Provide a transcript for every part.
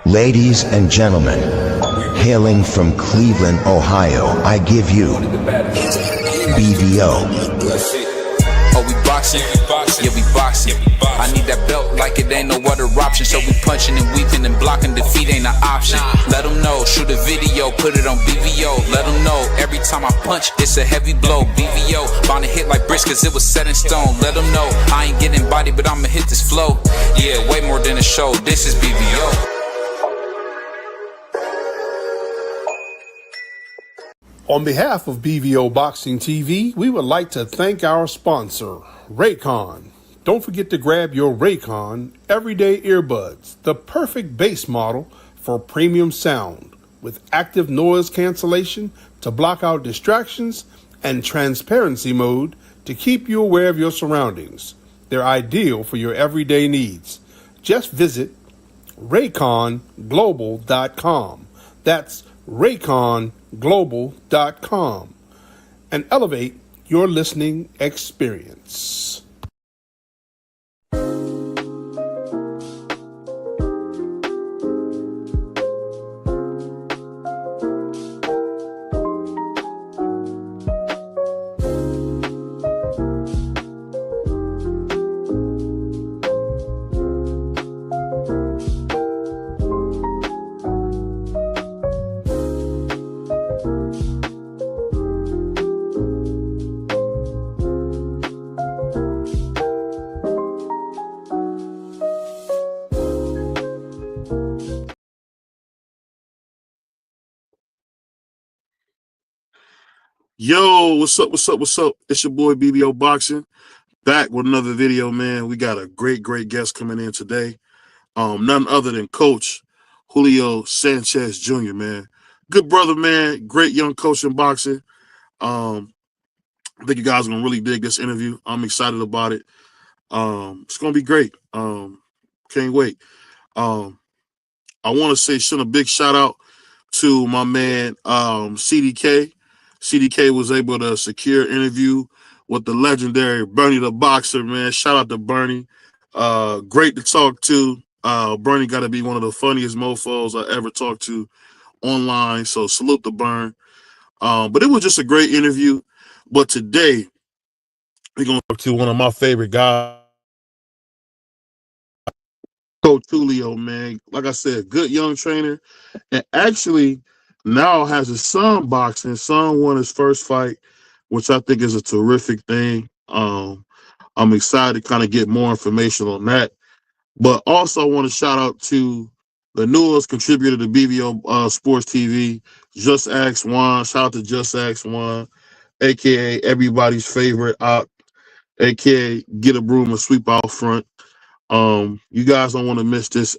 Ladies and gentlemen, hailing from Cleveland, Ohio, I give you BVO. Oh, we boxing? Yeah, we boxing. I need that belt like it ain't no other option. So we punching and weaving and blocking. Defeat ain't an option. Let them know. Shoot a video, put it on BVO. Let them know. Every time I punch, it's a heavy blow. BVO, bound to hit like bricks cause it was set in stone. Let them know. I ain't getting body, but I'ma hit this flow. Yeah, way more than a show. This is BVO. On behalf of BVO Boxing TV, we would like to thank our sponsor, Raycon. Don't forget to grab your Raycon Everyday Earbuds, the perfect bass model for premium sound, with active noise cancellation to block out distractions and transparency mode to keep you aware of your surroundings. They're ideal for your everyday needs. Just visit rayconglobal.com. That's rayconglobal.com and elevate your listening experience. Yo, what's up? It's your boy BBO Boxing, back with another video, man. We got a great guest coming in today. None other than Coach Julio Sanchez Junior, man. Good brother, man. Great young coach in boxing. I think you guys are gonna really dig this interview. I'm excited about it. It's gonna be great. Can't wait. I want to send a big shout out to my man CDK. CDK was able to secure an interview with the legendary Bernie the Boxer, man. Shout out to Bernie. Great to talk to. Bernie got to be one of the funniest mofos I ever talked to online, so salute to Bern. But it was just a great interview. But today, we're going to talk to one of my favorite guys, Coach Julio, man. Like I said, good young trainer. And actually now has his son boxing. His son won his first fight, which I think is a terrific thing. I'm excited to kind of get more information on that. But also I want to shout out to the newest contributor to BVO Sports TV, Just Ask Juan. Shout out to Just Ask Juan, a.k.a. everybody's favorite op, a.k.a. get a broom and sweep out front. You guys don't want to miss this.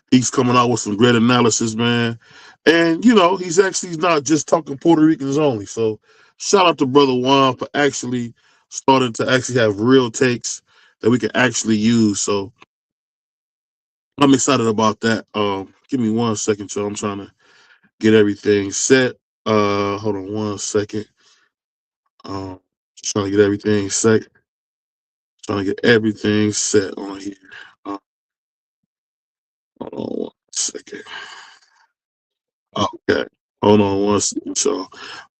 He's coming out with some great analysis, man. And, you know, he's not just talking Puerto Ricans only. So shout out to Brother Juan for actually starting to actually have real takes that we can actually use. So I'm excited about that. Give me 1 second, y'all. I'm trying to get everything set. Hold on 1 second. Just trying to get everything set. Trying to get everything set on here. Hold on 1 second. Okay. Hold on 1 second, y'all.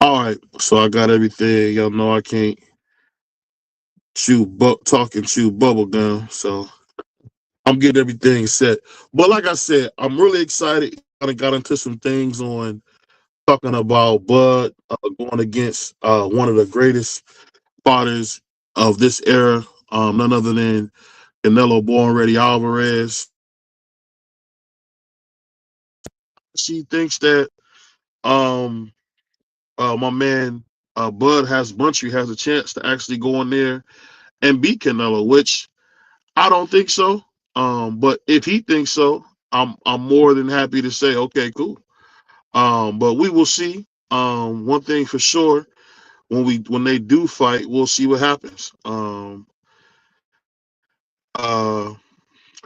All right. So I got everything. Y'all know I can't talk and chew bubble gum. So I'm getting everything set. But like I said, I'm really excited. I got into some things on talking about Bud going against one of the greatest fighters of this era, none other than Canelo Born Ready Alvarez. She thinks that my man Bud Bunchy has a chance to actually go in there and beat Canelo, which I don't think so. But if he thinks so, I'm more than happy to say, okay, cool. But we will see. One thing for sure, when they do fight, we'll see what happens. So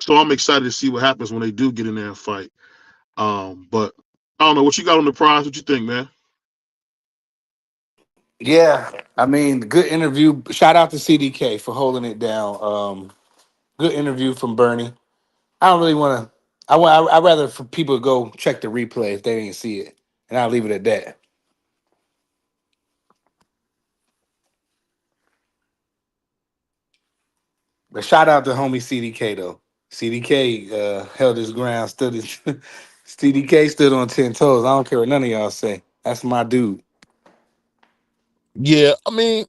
I'm excited to see what happens when they do get in there and fight. But I don't know what you got on the prize. What you think, man? Yeah, I mean, good interview. Shout out to CDK for holding it down. Good interview from Bernie. I don't really want to I'd rather for people to go check the replay if they didn't see it, and I'll leave it at that. But shout out to homie CDK though. CDK held his ground, stood his CDK stood on 10 toes. I don't care what none of y'all say. That's my dude. Yeah, I mean,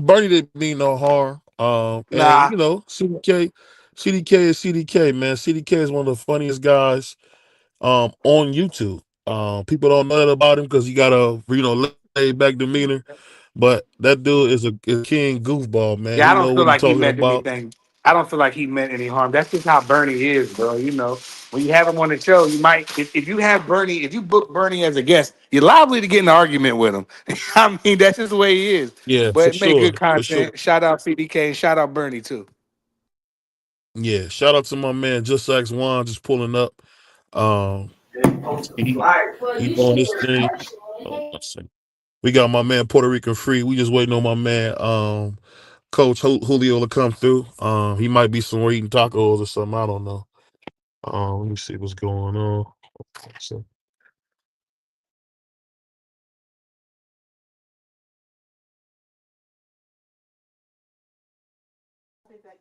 Bernie didn't mean no harm. And Nah, you know, CDK is CDK, man. CDK is one of the funniest guys on YouTube. People don't know that about him because he got a laid back demeanor, but that dude is king goofball, man. yeah, He I don't know feel what he's like he talking meant about. anything. I don't feel like he meant any harm. That's just how Bernie is, bro. You know, when you have him on the show, you might, if you have Bernie, if you book Bernie as a guest, you're liable to get in an argument with him. I mean, that's just the way he is. Yeah, for But make sure, good for sure. content. Shout out CDK and shout out Bernie too. Yeah, shout out to my man Just X One just pulling up. Um, he he doing this thing. Oh, let's see. We got my man Puerto Rican Free. We just waiting on my man Coach Julio to come through. He might be somewhere eating tacos or something. I don't know. Let me see what's going on. So,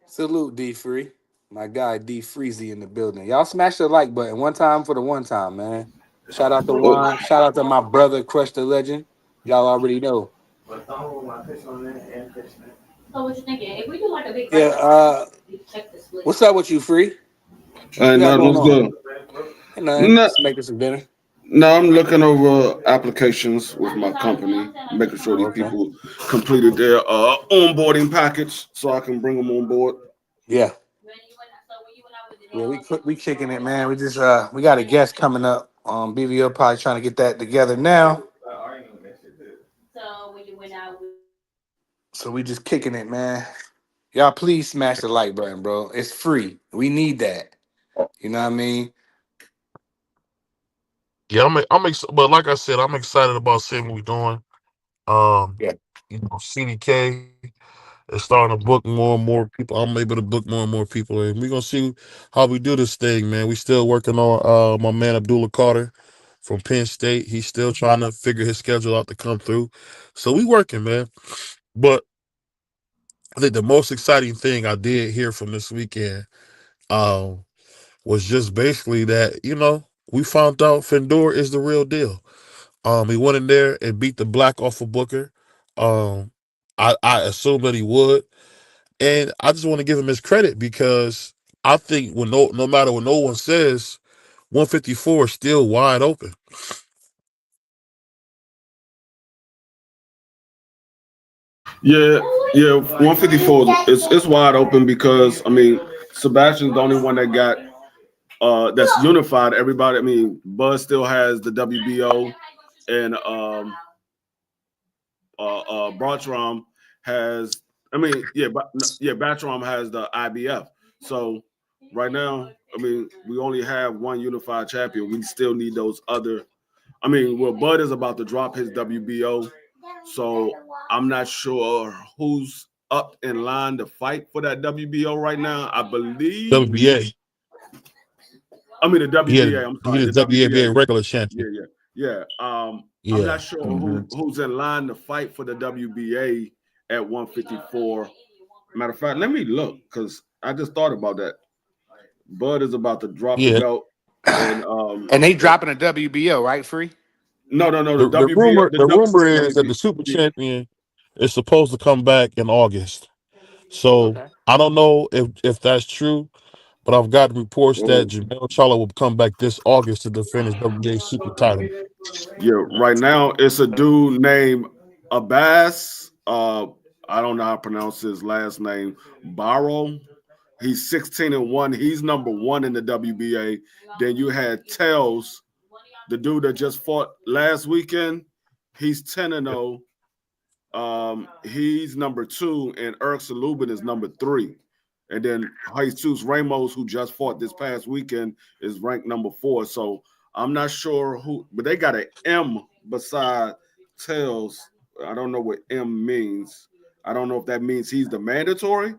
Salute D Free. My guy D Freezy in the building. Y'all smash the like button one time for the one time, man. Shout out to Oh, Juan. Shout out to my brother Crush the Legend. Y'all already know. Yeah, what's up with you, Free? What you got Now going what's on? good? Ain't nothing. No, Just making some dinner. no, I'm looking over applications with my company, making sure Oh, these okay. people completed their onboarding package so I can bring them on board. Yeah. Yeah, we kicking it, man. We just we got a guest coming up. BVO probably trying to get that together now. So we just kicking it, man. Y'all please smash the like button, bro. It's free. We need that. You know what I mean? yeah, but like I said, I'm excited about seeing what we're doing. Um, Yeah. CDK is starting to book more and more people. I'm able to book more and more people, and we're gonna see how we do this thing, man. We still working on my man Abdullah Carter from Penn State. He's still trying to figure his schedule out to come through. So we working, man. But I think the most exciting thing I did hear from this weekend um, was just basically that, we found out Fendor is the real deal. He went in there and beat the black off of Booker. Um, I assumed that he would. And I just want to give him his credit because I think when no matter what no one says, 154 is still wide open. Yeah, yeah, 154 it's wide open because I mean Sebastian's the only one that got that's unified. Everybody, I mean, Buzz still has the WBO and Bartram has, I mean, Bartram has the IBF. So right now, I mean, we only have one unified champion. We still need those other. I mean, well, Bud is about to drop his WBO, so I'm not sure who's up in line to fight for that WBO right now. I believe. WBA. I mean the He had WBA. I'm he sorry, the the WBA. WBA regular Yeah, champion. yeah, yeah. I'm Yeah. not sure Mhm. who's in line to fight for the WBA at 154. Matter of fact, let me look because I just thought about that. Bud is about to drop the Yeah. belt, and And they dropping a WBO, right? Free? no, the The WBA. rumor The the rumor let me is that see. the super champion is supposed to come back in August. So Okay. I don't know if that's true, but I've got reports that Oh, Jamel Charlo will come back this August to defend his WBA super title. yeah. Right now, it's a dude named Abbas. I don't know how to pronounce his last name. Barrow. He's 16-1. He's number one in the WBA. Then you had Tails, the dude that just fought last weekend. He's 10-0. He's number two, and Eric Salubin is number three. And then Jesus Ramos, who just fought this past weekend, is ranked number four. So I'm not sure who, but they got an M beside Tails. I don't know what M means. I don't know if that means he's the mandatory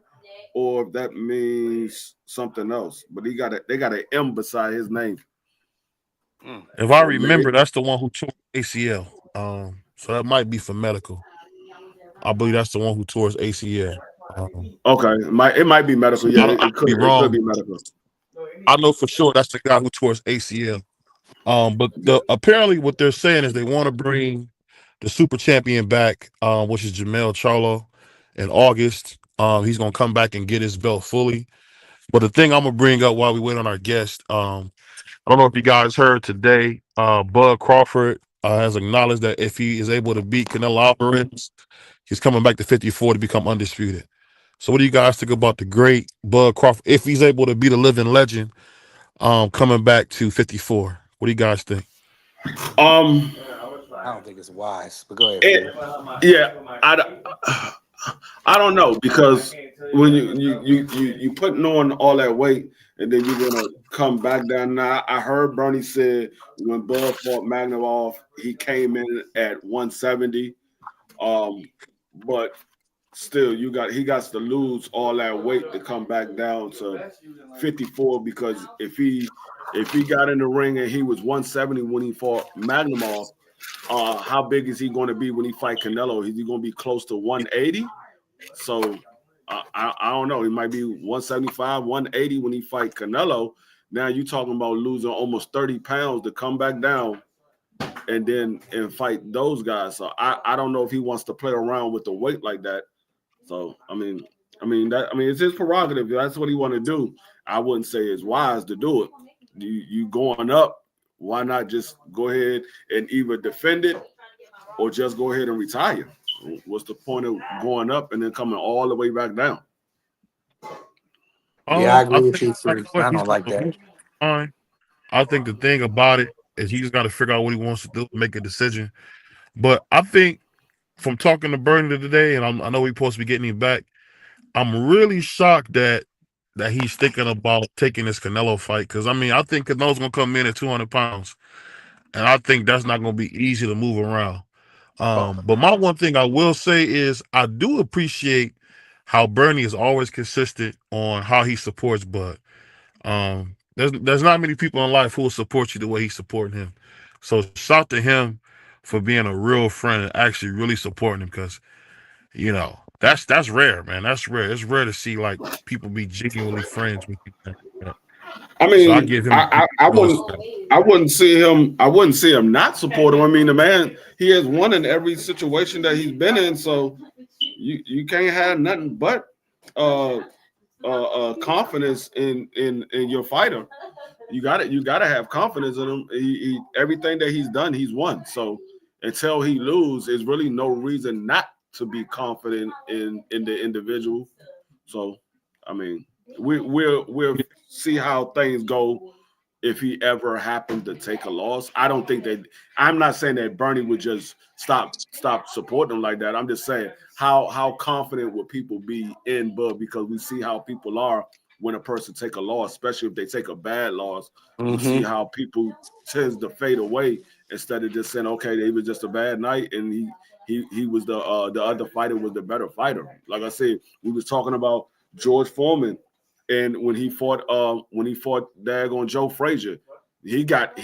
or if that means something else. But they got an M beside his name. If I So maybe remember, that's the one who tore ACL. So that might be for medical. I believe that's the one who tore his ACL. okay. It might be medical. Yeah, I it could be could be wrong. medical. I know for sure that's the guy who tore his ACL. But apparently what they're saying is they want to bring the super champion back, which is Jamel Charlo, in August. He's gonna come back and get his belt fully. But the thing I'm gonna bring up while we wait on our guest, I don't know if you guys heard today, Bud Crawford has acknowledged that if he is able to beat Canelo Alvarez, he's coming back to 54 to become undisputed. So what do you guys think about the great Bud Crawford if he's able to beat a living legend, coming back to 54? What do you guys think? Um, I don't think it's wise, but go ahead, it, Phil. yeah, I don't know because when you putting on all that weight and then you're gonna come back down. Now I heard Bernie said when Bud fought Magnavoff, he came in at 170. But still he got to lose all that weight to come back down to 54 because if he got in the ring and he was 170 when he fought Magnavoff, how big is he going to be when he fight Canelo? Is he going to be close to 180? So I don't know. He might be 175, 180 when he fight Canelo. Now you're talking about losing almost 30 pounds to come back down and fight those guys. So I don't know if he wants to play around with the weight like that. So I mean it's his prerogative. That's what he want to do. I wouldn't say it's wise to do it. You going up, why not just go ahead and either defend it or just go ahead and retire? What's the point of going up and then coming all the way back down? Yeah, I I agree with think you, Free. I he's don't like gonna that. move on. I think the thing about it is he's got to figure out what he wants to do, make a decision. But I think from talking to Bernie today, and I know we're supposed to be getting him back, I'm really shocked that he's thinking about taking this Canelo fight. Because I mean, I think Canelo's gonna come in at 200 pounds, and I think that's not gonna be easy to move around. Oh, But my one thing I will say is I do appreciate how Bernie is always consistent on how he supports Bud. There's not many people in life who will support you the way he's supporting him. So shout to him for being a real friend and actually really supporting him because that's rare, man. That's rare. It's rare to see like people be genuinely friends with you. I So I mean, give him I wouldn't see him not support him. I mean, the man, he has won in every situation that he's been in, so you can't have nothing but uh confidence in your fighter. You gotta have confidence in him. Everything that he's done, he's won. So until he loses, there's really no reason not to be confident in the individual. So I mean, we'll see how things go if he ever happened to take a loss. I don't think that I'm not saying that Bernie would just stop supporting him like that. I'm just saying how confident would people be in Bud because we see how people are when a person take a loss, especially if they take a bad loss. We see how people tends to fade away instead of just saying, okay, it was just a bad night and he was the other fighter was the better fighter. Like I said, we was talking about George Foreman. And when he fought daggone Joe Frazier, he got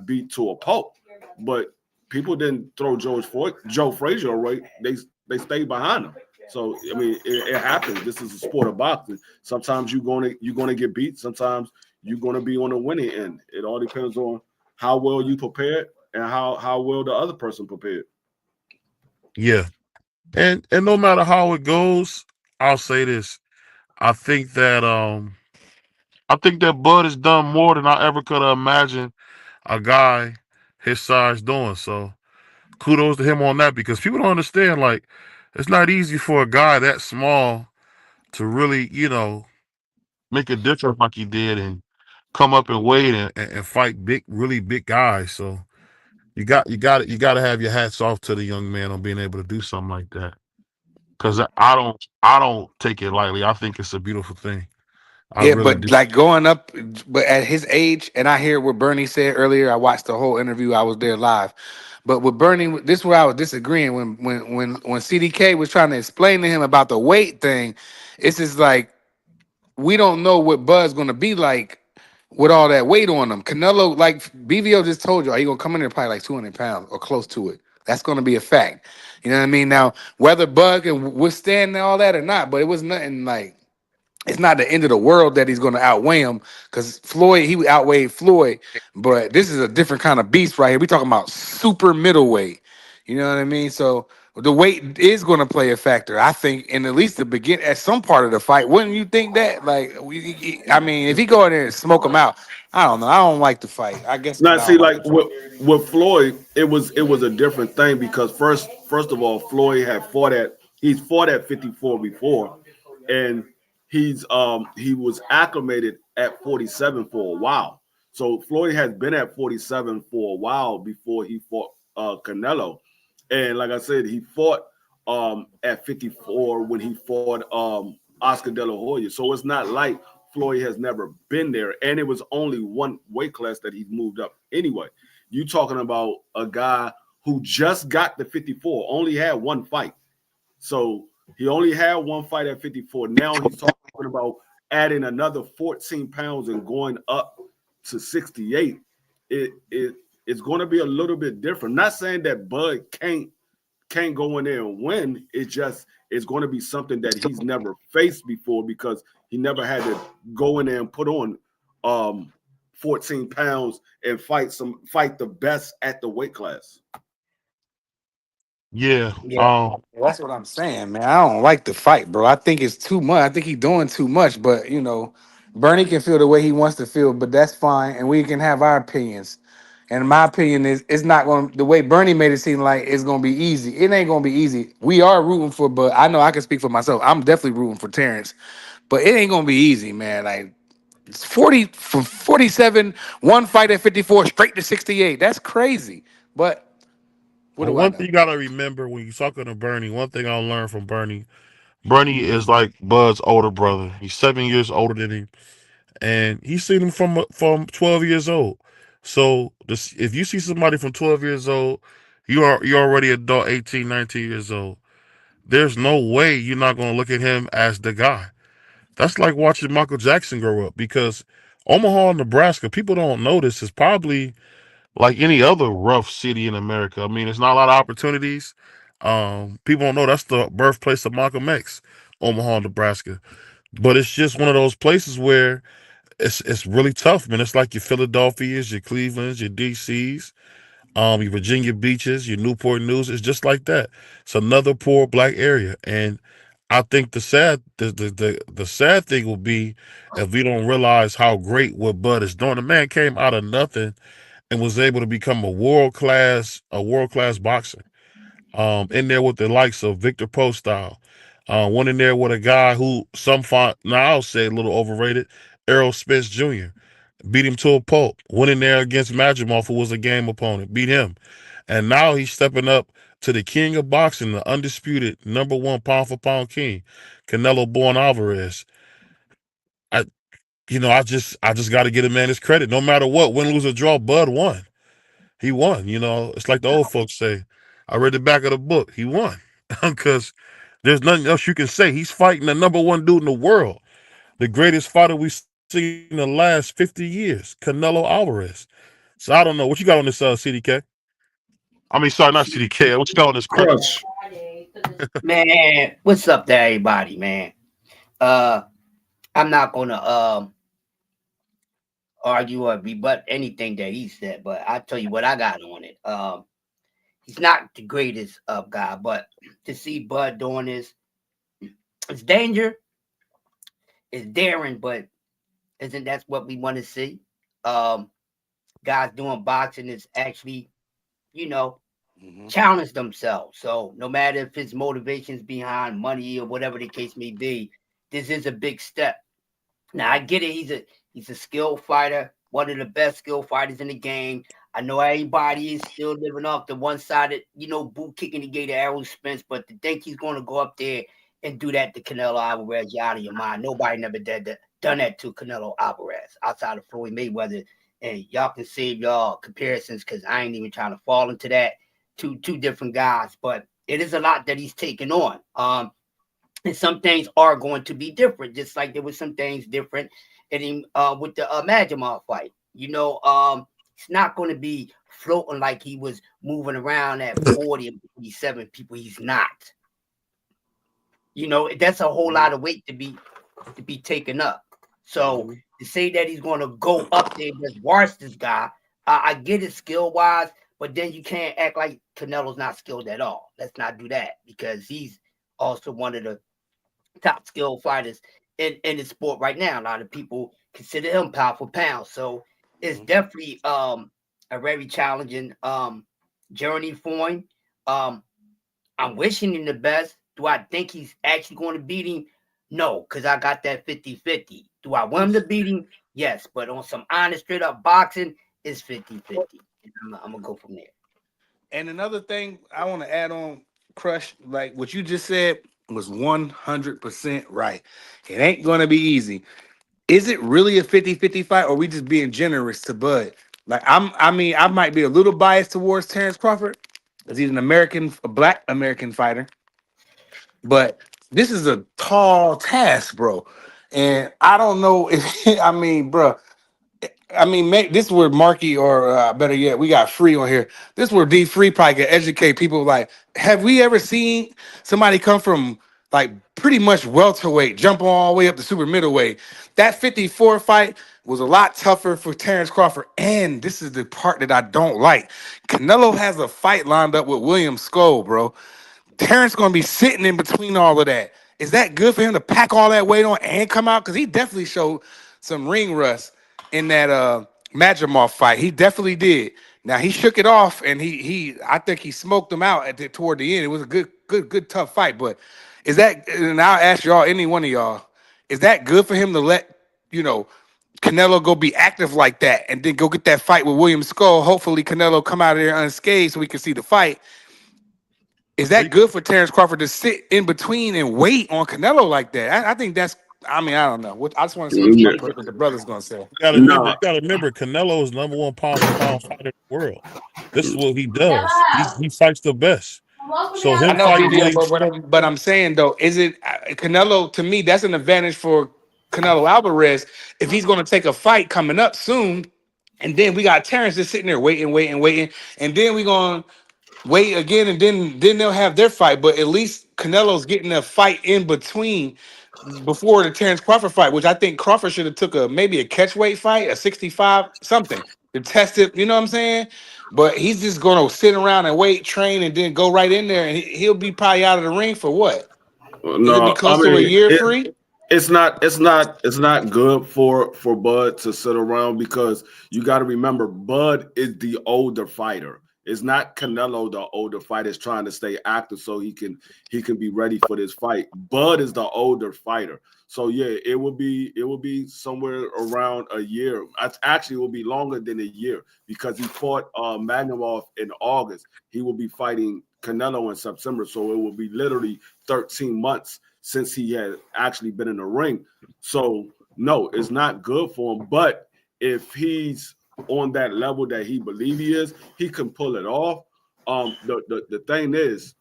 beat to a pulp. But people didn't throw Joe Frazier away. They stayed behind him. So I mean, it happens. This is a sport of boxing. Sometimes you're gonna get beat. Sometimes you're gonna be on the winning end. It all depends on how well you prepared and how well the other person prepared. yeah. And no matter how it goes, I'll say this. I think that Bud has done more than I ever could have imagined a guy his size doing. So kudos to him on that because people don't understand, like, it's not easy for a guy that small to really, make a difference like he did and come up and weight and fight really big guys. So you got to have your hats off to the young man on being able to do something like that. Because I don't take it lightly. I think it's a beautiful thing. I yeah, really but do. like going up, but at his age, and I hear what Bernie said earlier. I watched the whole interview. I was there live. But with Bernie, this is where I was disagreeing when CDK was trying to explain to him about the weight thing. It's just like we don't know what Bud's gonna be like with all that weight on him. Canelo, like BVO just told you, he gonna come in there probably like 200 pounds or close to it. That's gonna be a fact. You know what I mean? Now, whether Bud can withstand all that or not, but it was nothing like it's not the end of the world that he's going to outweigh him because Floyd, he outweighed Floyd, but this is a different kind of beast right here. We talking about super middleweight. You know what I mean? So the weight is going to play a factor, I think, in at least the begin at some part of the fight. Wouldn't you think that? Like, I mean, if he go in there and smoke him out, I don't know. I don't like the fight. I guess Now, because I see, don't like like the fight. with Floyd, it was a different thing because first of all, Floyd had he's fought at 54 before, and he was acclimated at 47 for a while. So Floyd has been at 47 for a while before he fought Canelo, and like I said, he fought at 54 when he fought Oscar De La Hoya. So it's not like Floyd has never been there, and it was only one weight class that he's moved up anyway. You talking about a guy who just got the 54, only had one fight. So he only had one fight at 54. Now he's talking about adding another 14 pounds and going up to 68. It's going to be a little bit different. Not saying that Bud can't go in there and win. It's going to be something that he's never faced before because he never had to go in there and put on 14 pounds and fight the best at the weight class. Yeah. Yeah, that's what I'm saying, man. I don't like the fight, bro. I think it's too much. I think he's doing too much, but Bernie can feel the way he wants to feel, but that's fine, and we can have our opinions. And my opinion is, it's not going to the way Bernie made it seem like it's going to be easy. It ain't going to be easy. We are rooting for, but I know I can speak for myself. I'm definitely rooting for Terrence, but it ain't going to be easy, man. Like it's 40 from 47, one fight at 54, straight to 68. That's crazy. But what Well, do I one know? thing you gotta remember when you're talking to Bernie, one thing I learned from Bernie is like Bud's older brother. He's 7 years older than him, and he's seen him from 12 years old. So if you see somebody from 12 years old, you're already adult, 18, 19 years old. There's no way you're not gonna look at him as the guy. That's like watching Michael Jackson grow up because Omaha, Nebraska, people don't know this, is probably like any other rough city in America. I mean, it's not a lot of opportunities. People don't know that's the birthplace of Malcolm X, Omaha, Nebraska. But it's just one of those places where it's really tough, man. It's like your Philadelphias, your Clevelands, your DCs, your Virginia Beaches, your Newport News. It's just like that. It's another poor black area, and I think the sad thing will be if we don't realize how great what Bud is doing. The man came out of nothing and was able to become a world class boxer. In there with the likes of Victor Post style. Went in there with a guy who some find now I'll say a little overrated, Errol Spence Jr. Beat him to a pulp. Went in there against Madrimov, who was a game opponent. Beat him. And now he's stepping up to the king of boxing, the undisputed #1 pound for pound king, Canelo Born Alvarez. I I just got to give a man his credit. No matter what, win, lose, or draw, Bud won. He won. It's like the old folks say. I read the back of the book. He won because there's nothing else you can say. He's fighting the #1 dude in the world, the greatest fighter we've seen in the last 50 years, Canelo Alvarez. So I don't know what you got on this CDK. I mean, sorry, not CDK. What you got on this crush? Crush. Man, what's up to everybody, man? I'm not gonna argue or rebut anything that he said, but I'll tell you what I got on it. He's not the greatest guy, but to see Bud doing this, it's danger, it's daring, but isn't that what we want to see? Guys doing boxing is actually, challenge themselves. So no matter if his motivations behind money or whatever the case may be, this is a big step. Now I get it. He's a skilled fighter, one of the best skilled fighters in the game. I know everybody is still living off the one-sided, boot kicking the gate of Errol Spence, but to think he's going to go up there and do that to Canelo Alvarez, you're out of your mind. Nobody never done that to Canelo Alvarez outside of Floyd Mayweather. And y'all can save y'all comparisons because I ain't even trying to fall into that. Two different guys, but it is a lot that he's taking on. And some things are going to be different, just like there was some things different in him with the Majimov fight. It's not going to be floating like he was moving around at 40 and 47 people. He's not. That's a whole lot of weight to be taken up. So to say that he's going to go up there and just watch this guy, I get it skill wise, but then you can't act like Canelo's not skilled at all. Let's not do that, because he's also one of the top skilled fighters in the sport right now. A lot of people consider him pound for pound. So it's definitely a very challenging journey for him. I'm wishing him the best. Do I think he's actually going to beat him? No, because I got that 50-50. Do I want him to beat him? Yes, but on some honest, straight up boxing, it's 50-50. I'm going to go from there. And another thing I want to add on, Crush, like what you just said was 100% right. It ain't going to be easy. Is it really a 50-50 fight, or are we just being generous to Bud? Like, I might be a little biased towards Terrence Crawford because he's a black American fighter. But this is a tall task, bro. And I don't know if, bro. This is where Marky, or better yet, we got Free on here. This is where D Free probably can educate people. Like, have we ever seen somebody come from like pretty much welterweight, jump all the way up to super middleweight? That 54 fight was a lot tougher for Terrence Crawford. And this is the part that I don't like. Canelo has a fight lined up with William Skull, bro. Terrence gonna be sitting in between all of that. Is that good for him to pack all that weight on and come out? Because he definitely showed some ring rust in that Majimov fight. He definitely did. Now he shook it off, and I think he smoked him out toward the end. It was a good tough fight. But is that? And I'll ask y'all, any one of y'all, is that good for him to let Canelo go be active like that, and then go get that fight with William Skull? Hopefully Canelo come out of there unscathed so we can see the fight. Is that good for Terrence Crawford to sit in between and wait on Canelo like that? I think that's. I don't know. I just want to see what the brother's gonna say. You gotta remember, Canelo is #1 pound for pound fighter in the world. This is what he does. He fights the best. So him fighting, but I'm saying though, is it Canelo? To me, that's an advantage for Canelo Alvarez if he's going to take a fight coming up soon, and then we got Terrence just sitting there waiting, and then we going to wait again, and then they'll have their fight. But at least Canelo's getting a fight in between before the Terrence Crawford fight, which I think Crawford should have took maybe a catch weight fight, a 65 something to test it. You know what I'm saying? But he's just gonna sit around and wait, train, and then go right in there, and he'll be probably out of the ring for what? It'll be close to a year free. It's not good for Bud to sit around, because you got to remember Bud is the older fighter. It's not Canelo, the older fighter, is trying to stay active so he can be ready for this fight. Bud is the older fighter. So yeah, it will be somewhere around a year. Actually, it will be longer than a year, because he fought Magnumov in August. He will be fighting Canelo in September. So it will be literally 13 months since he had actually been in the ring. So no, it's not good for him. But if he's on that level that he believes he is, he can pull it off. The thing is,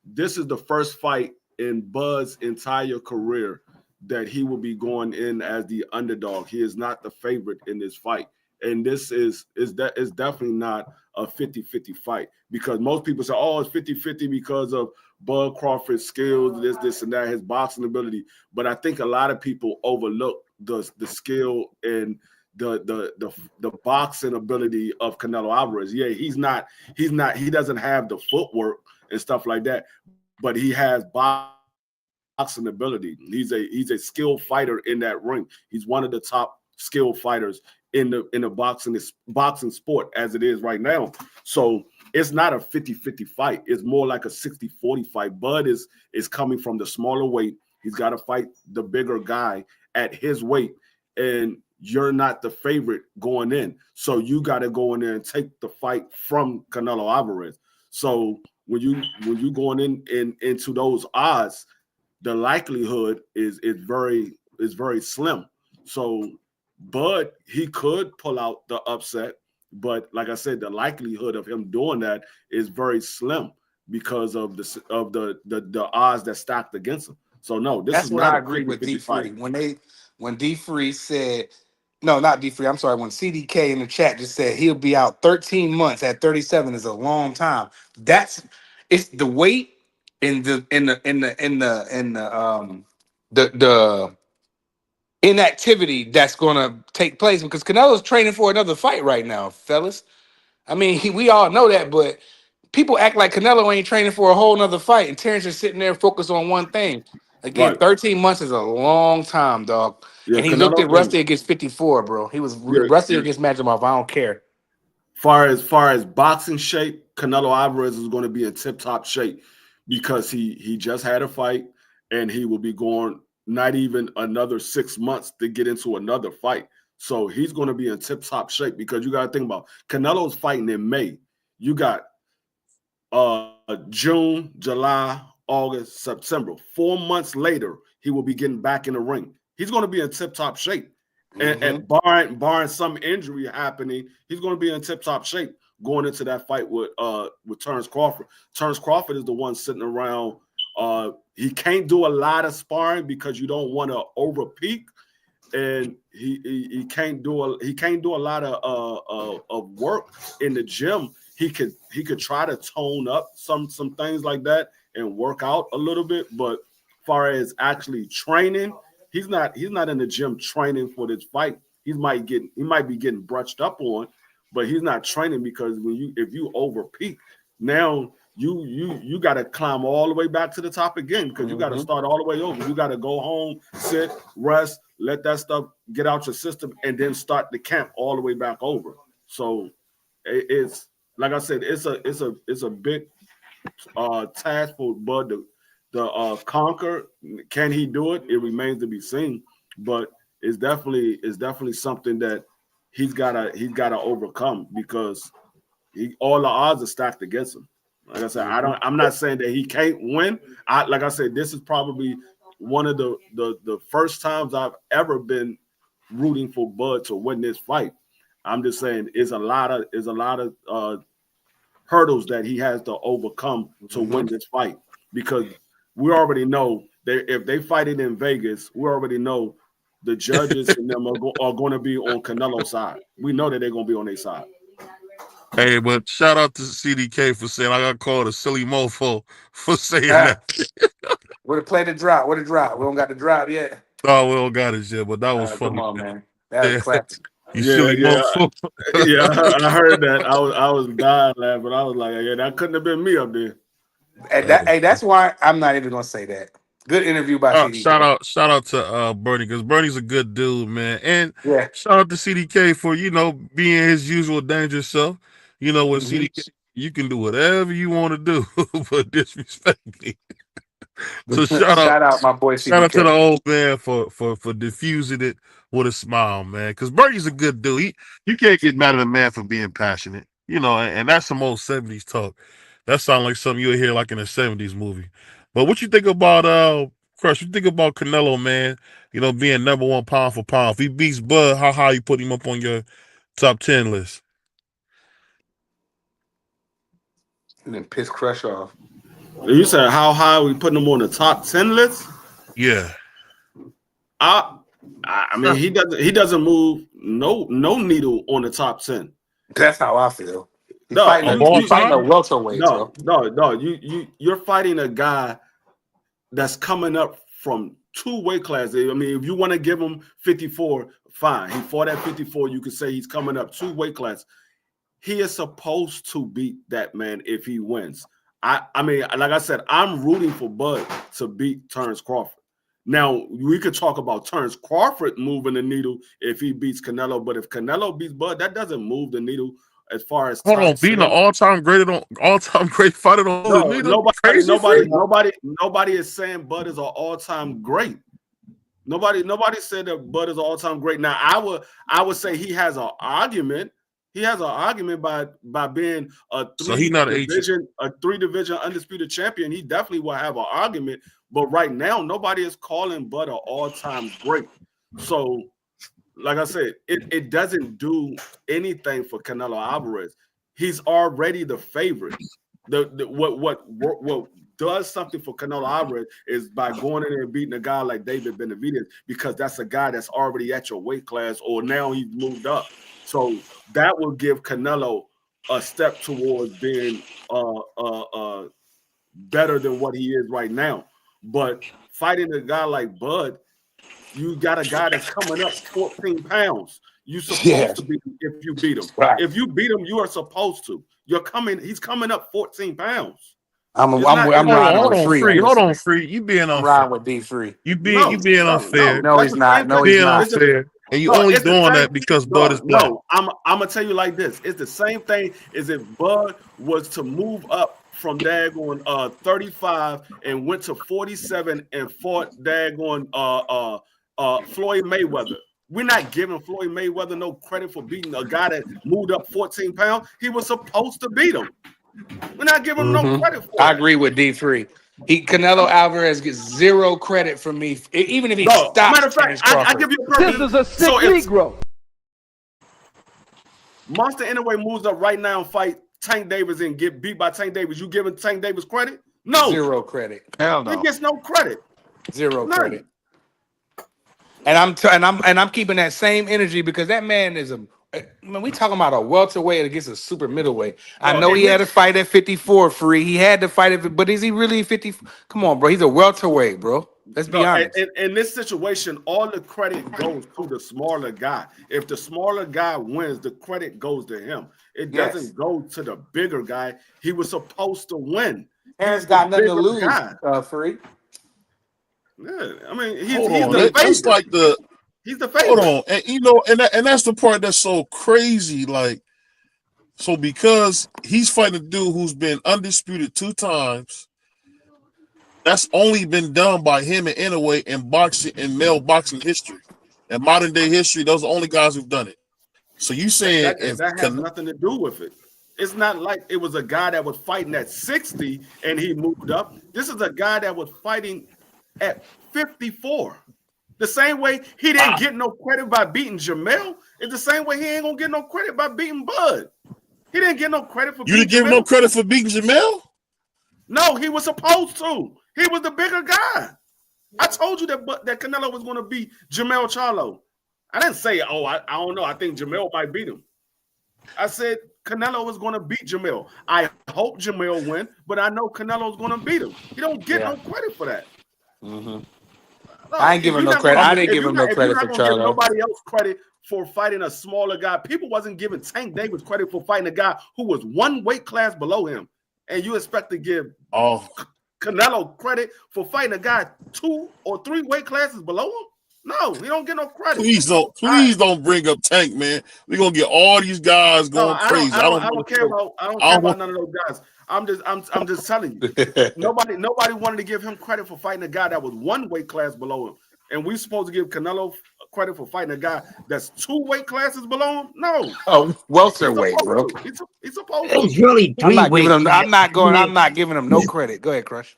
this is the first fight in Bud's entire career that he will be going in as the underdog. He is not the favorite in this fight. And this is definitely not a 50-50 fight, because most people say, oh, it's 50-50 because of Bud Crawford's skills, this and that, his boxing ability. But I think a lot of people overlook the skill and the boxing ability of Canelo Alvarez. Yeah, he doesn't have the footwork and stuff like that, but he has boxing ability. He's a skilled fighter in that ring. He's one of the top skilled fighters in the boxing sport as it is right now. So it's not a 50-50 fight. It's more like a 60-40 fight. Bud is coming from the smaller weight. He's got to fight the bigger guy at his weight, and you're not the favorite going in. So you got to go in there and take the fight from Canelo Alvarez. So when you going into those odds, the likelihood is very slim. So Bud, he could pull out the upset, but like I said, the likelihood of him doing that is very slim because of the odds that stacked against him. So no, this That's is what not I a agree with 50-50 fight. D3. When D3 said, no, not D3, I'm sorry, when CDK in the chat just said he'll be out 13 months at 37 is a long time. It's the weight in the inactivity that's gonna take place because Canelo's training for another fight right now, fellas. I mean, we all know that, but people act like Canelo ain't training for a whole nother fight, and Terrence is sitting there focused on one thing. Again, Right. 13 months is a long time, dog. Yeah, And he looked Canelo. at Rusty against 54, bro. He was Yeah, Rusty yeah. against Magomedov. I don't care. Far as boxing shape, Canelo Alvarez is going to be in tip top shape because he just had a fight and he will be going not even another 6 months to get into another fight. So he's going to be in tip top shape because you got to think about Canelo's fighting in May. You got June, July, August, September. 4 months later, he will be getting back in the ring. He's going to be in tip top shape. And barring some injury happening, he's going to be in tip top shape going into that fight with Terrence Crawford. Terrence Crawford is the one sitting around. He can't do a lot of sparring because you don't want to over peak, and he can't do a lot of work in the gym. He could try to tone up some things like that and work out a little bit, but far as actually training, he's not in the gym training for this fight. He might be getting brushed up on, but he's not training because if you over peak, now you got to climb all the way back to the top again because you got to start all the way over. You got to go home, sit, rest, let that stuff get out your system, and then start the camp all the way back over. So it's like I said, it's a big task for Bud to conquer. Can he do it? It remains to be seen, but it's definitely something that he's gotta overcome because all the odds are stacked against him. Like I said, I'm not saying that he can't win. Like I said, this is probably one of the first times I've ever been rooting for Bud to win this fight. I'm just saying is a lot of hurdles that he has to overcome to win this fight because we already know that if they fight it in Vegas, we already know the judges and them are going to be on Canelo's side. We know that they're going to be on their side. Hey, but shout out to CDK for saying I got called a silly mofo for saying that. We're to play the drop. What the drop? We don't got the drop yet. No, we don't got it yet, but that was funny. Come on, man. That was classic. You silly mofo. Yeah, I heard that. I was dying laughing. I was like, yeah, that couldn't have been me up there. And that's why I'm not even gonna say that. Good interview by CDK. Shout out to Bernie because Bernie's a good dude, man. And Yeah. shout out to CDK for being his usual dangerous self. With CDK, you can do whatever you want to do, but disrespect me. So shout out my boy CDK. Shout out to the old man for diffusing it with a smile, man. Because Bernie's a good dude. You can't get mad at a man for being passionate, and that's some old 70s talk. That sounds like something you'll hear like in a 70s movie. But what you think about Crush? What you think about Canelo, man? Being number one pound for pound. If he beats Bud, how high you put him up on your top 10 list? And then piss Crush off. You said how high we putting him on the top 10 list? Yeah. I mean he doesn't move no needle on the top 10. That's how I feel. He's No, fighting a welterweight. No. You're fighting a guy that's coming up from 2 weight classes. I mean, if you want to give him 54, fine. He fought at 54. You could say he's coming up 2 weight classes. He is supposed to beat that man if he wins. I mean, like I said, I'm rooting for Bud to beat Terrence Crawford. Now, we could talk about Terrence Crawford moving the needle if he beats Canelo, but if Canelo beats Bud, that doesn't move the needle as far as being an all-time great fighter. Nobody is saying Bud is an all-time great. Nobody said that Bud is an all-time great. Now, I would say he has an argument. He has an argument by being a 3-division undisputed champion. He definitely will have an argument. But right now, nobody is calling Bud an all-time great. So, like I said, it doesn't do anything for Canelo Alvarez. He's already the favorite. What does something for Canelo Alvarez is by going in there and beating a guy like David Benavidez, because that's a guy that's already at your weight class, or now he's moved up. So that will give Canelo a step towards being better than what he is right now. But fighting a guy like Bud, you got a guy that's coming up 14 pounds. You're supposed to beat him if you beat him. Right. If you beat him, you are supposed to. He's coming up 14 pounds. I'm Hold riding with on, Free. Free. Hold on, Free. You being I'm unfair. riding with D3. You being unfair. No, he's not. No, he's Being not. unfair. And you only doing that because Bud is black. No, I'm gonna tell you like this. It's the same thing as if Bud was to move up from daggone 35 and went to 47 and fought daggone Floyd Mayweather. We're not giving Floyd Mayweather no credit for beating a guy that moved up 14 pounds. He was supposed to beat him. We're not giving him no credit for it. I agree with D3. Canelo Alvarez gets zero credit from me, even if he stops. Matter of fact, I give you a perfect. This is a sick Negro. Monster anyway moves up right now and fight Tank Davis and get beat by Tank Davis. You giving Tank Davis credit? No. Zero credit. Hell He no. gets no credit. Zero None. credit. And I'm keeping that same energy because that man is we talking about a welterweight against a super middleweight. I know he had to fight at 54, Free. He had to fight it, but is he really 50? Come on, bro. He's a welterweight, bro. Let's be honest. In this situation, all the credit goes to the smaller guy. If the smaller guy wins, the credit goes to him. It doesn't go to the bigger guy. He was supposed to win. Aaron's got nothing to lose, Free. Yeah, I mean, he's the favorite. like He's the favorite. Hold on, and that's the part that's so crazy. Like, so because he's fighting a dude who's been undisputed 2 times, that's only been done by him and Inoue in boxing and male boxing history. In modern day history, those are the only guys who've done it. So you saying that has nothing to do with it. It's not like it was a guy that was fighting at 60 and he moved up. This is a guy that was fighting at 54. The same way he didn't get no credit by beating Jamel, it's the same way he ain't gonna get no credit by beating Bud. He didn't get no credit for beating Jamel. You didn't give him no credit for beating Jamel? No, he was supposed to. He was the bigger guy. I told you that Canelo was gonna beat Jamel Charlo. I didn't say, I don't know. I think Jamel might beat him. I said Canelo was gonna beat Jamel. I hope Jamel win, but I know Canelo's gonna beat him. He don't get no credit for that. Mm-hmm. No, I ain't giving no credit. I didn't give him no credit for Charlo. Nobody else credit for fighting a smaller guy. People wasn't giving Tank Davis credit for fighting a guy who was 1 weight class below him, and you expect to give Canelo credit for fighting a guy 2 or 3 weight classes below him? No, we don't get no credit. Please don't bring up Tank, man. We're gonna get all these guys going crazy. I don't care about none of those guys. I'm just telling you. Nobody wanted to give him credit for fighting a guy that was 1 weight class below him. And we supposed to give Canelo credit for fighting a guy that's 2 weight classes below him? No. Oh, welterweight, bro. He's supposed to. It's really 3 weight. I'm not giving him no credit. Go ahead, Crush.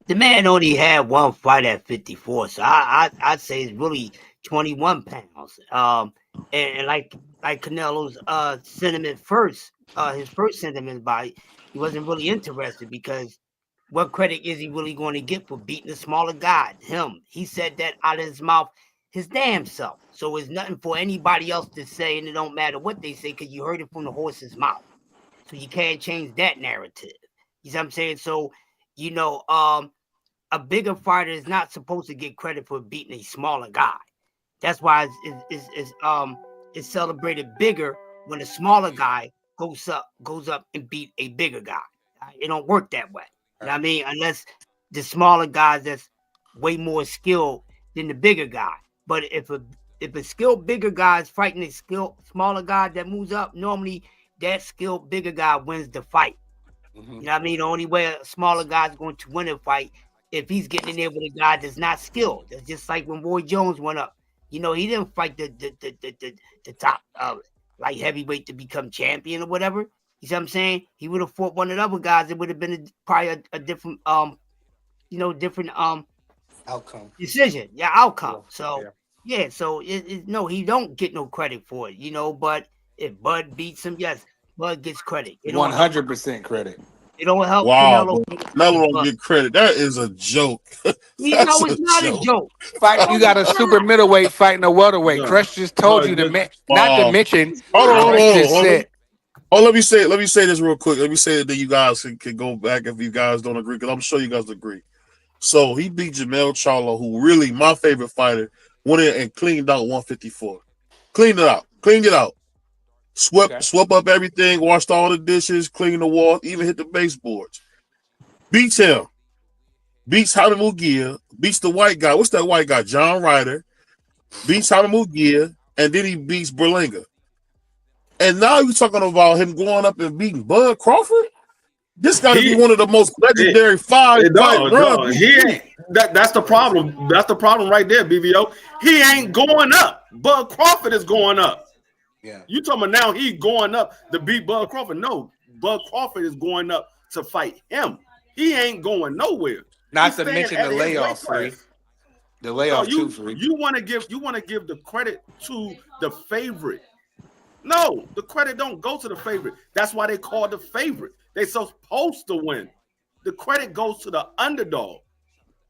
The man only had 1 fight at 54, so I'd say it's really 21 pounds. And like Canelo's sentiment first, his first sentiment by he wasn't really interested because what credit is he really going to get for beating a smaller guy? Him. He said that out of his mouth, his damn self. So it's nothing for anybody else to say, and it don't matter what they say because you heard it from the horse's mouth. So you can't change that narrative. You see what I'm saying? So, a bigger fighter is not supposed to get credit for beating a smaller guy. That's why it's celebrated bigger when a smaller guy goes up and beat a bigger guy. It don't work that way. You know what I mean? Unless the smaller guys that's way more skilled than the bigger guy. But if a skilled bigger guy is fighting a skilled smaller guy that moves up, normally that skilled bigger guy wins the fight. Mm-hmm. You know what I mean? The only way a smaller guy is going to win a fight if he's getting in there with a guy that's not skilled. It's just like when Roy Jones went up. He didn't fight the top light heavyweight to become champion or whatever. You see what I'm saying? He would have fought one of the other guys. It would have been probably a different different outcome decision. Yeah, outcome. So so no, he don't get no credit for it. But if Bud beats him, yes, Bud gets credit. 100% credit. It don't help Wow, Canelo. but Canelo don't get credit. That is a joke. You That's know, a it's not a joke. joke. Fight, you got a super middleweight fighting a welterweight. No, Crush just no, told you just, not to Wow. mention. Hold on, Crush just said. let me say this real quick. Let me say it, then you guys can go back if you guys don't agree, because I'm sure you guys agree. So he beat Jamel Charlo, who really my favorite fighter, went in and cleaned out 154. Cleaned it out. Swept up everything, washed all the dishes, cleaned the wall, even hit the baseboards. Beats him. Beats Jaime Mugia. Beats the white guy. What's that white guy? John Ryder. Beats Jaime Mugia. And then he beats Berlanga. And now you're talking about him going up and beating Bud Crawford? This got to be one of the most legendary fight runs. That's the problem. That's the problem right there, BVO. He ain't going up. Bud Crawford is going up. Yeah. You talking about now he going up to beat Bud Crawford? No, Bud Crawford is going up to fight him. He ain't going nowhere. Not to mention the layoff free. The layoff too free. You want to give the credit to the favorite. No, the credit don't go to the favorite. That's why they call the favorite. They supposed to win. The credit goes to the underdog.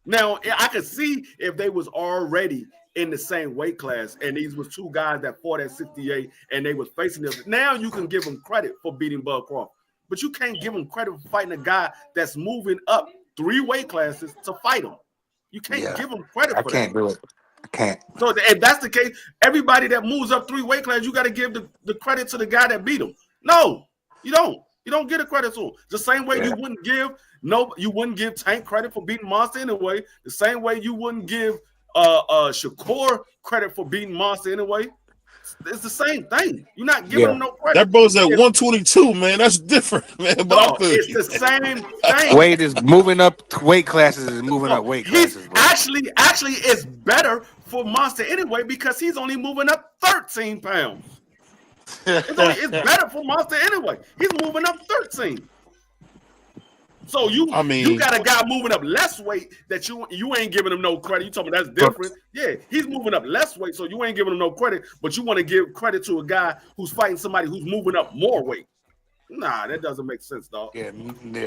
Now, I could see if they was already in the same weight class and these was two guys that fought at 68 and they was facing them. Now you can give them credit for beating Bud Crawford. But you can't give them credit for fighting a guy that's moving up 3 weight classes to fight him. You can't give him credit for that. I can't do it. I can't. So if that's the case, everybody that moves up 3 weight classes, you got to give the credit to the guy that beat him. No, you don't. You don't get a credit to him. The same way you wouldn't give Tank credit for beating Monster anyway. The same way you wouldn't give Shakur credit for beating Monster anyway. It's the same thing. You're not giving him no credit. That bro's at 122, man. That's different, man. But it's the same thing. Wade is moving up weight classes. Is moving up weight classes. Bro. Actually, it's better for Monster anyway because he's only moving up 13 pounds. It's better for Monster anyway. He's moving up 13. So you got a guy moving up less weight that you ain't giving him no credit. You talking about that's different? Yeah, he's moving up less weight, so you ain't giving him no credit. But you want to give credit to a guy who's fighting somebody who's moving up more weight. Nah, that doesn't make sense, dog. Yeah,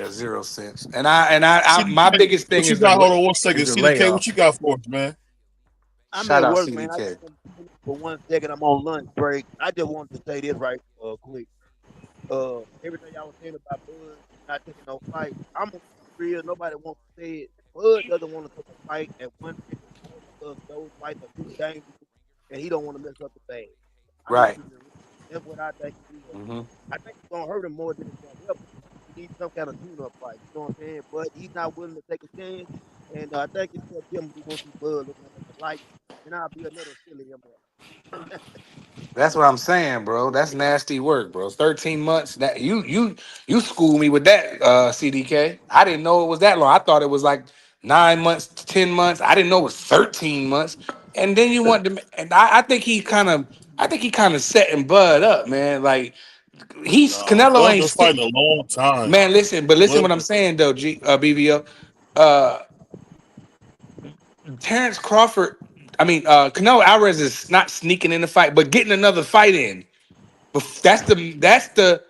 0 sense. And I my biggest thing is hold on 1 second. CDK, what you got for us, man? I'm at work, man. For 1 second, I'm on lunch break. I just wanted to say this right quick. Everything y'all was saying about Bud not taking no fight, I'm real. Nobody wants to say it. Bud doesn't want to take a fight at 154 because those fights are too dangerous, and he don't want to mess up the bag. Right. That's what I think. I think it's gonna hurt him more than it's gonna help him. He needs some kind of tune-up fight. You know what I'm saying? But he's not willing to take a chance, and I think it's gonna him who wants to Bud looking at the light, and I'll be another silly him. That's what I'm saying, bro. That's nasty work, bro. 13 months. That you schooled me with that, CDK. I didn't know it was that long. I thought it was like 9 months, 10 months. I didn't know it was 13 months. And then you want to, and I think he kind of setting Bud up, man. Like Canelo Bud ain't fighting a long time, man. Listen what I'm saying though, BBO. Terrence Crawford. Canelo Alvarez is not sneaking in the fight, but getting another fight in. But that's the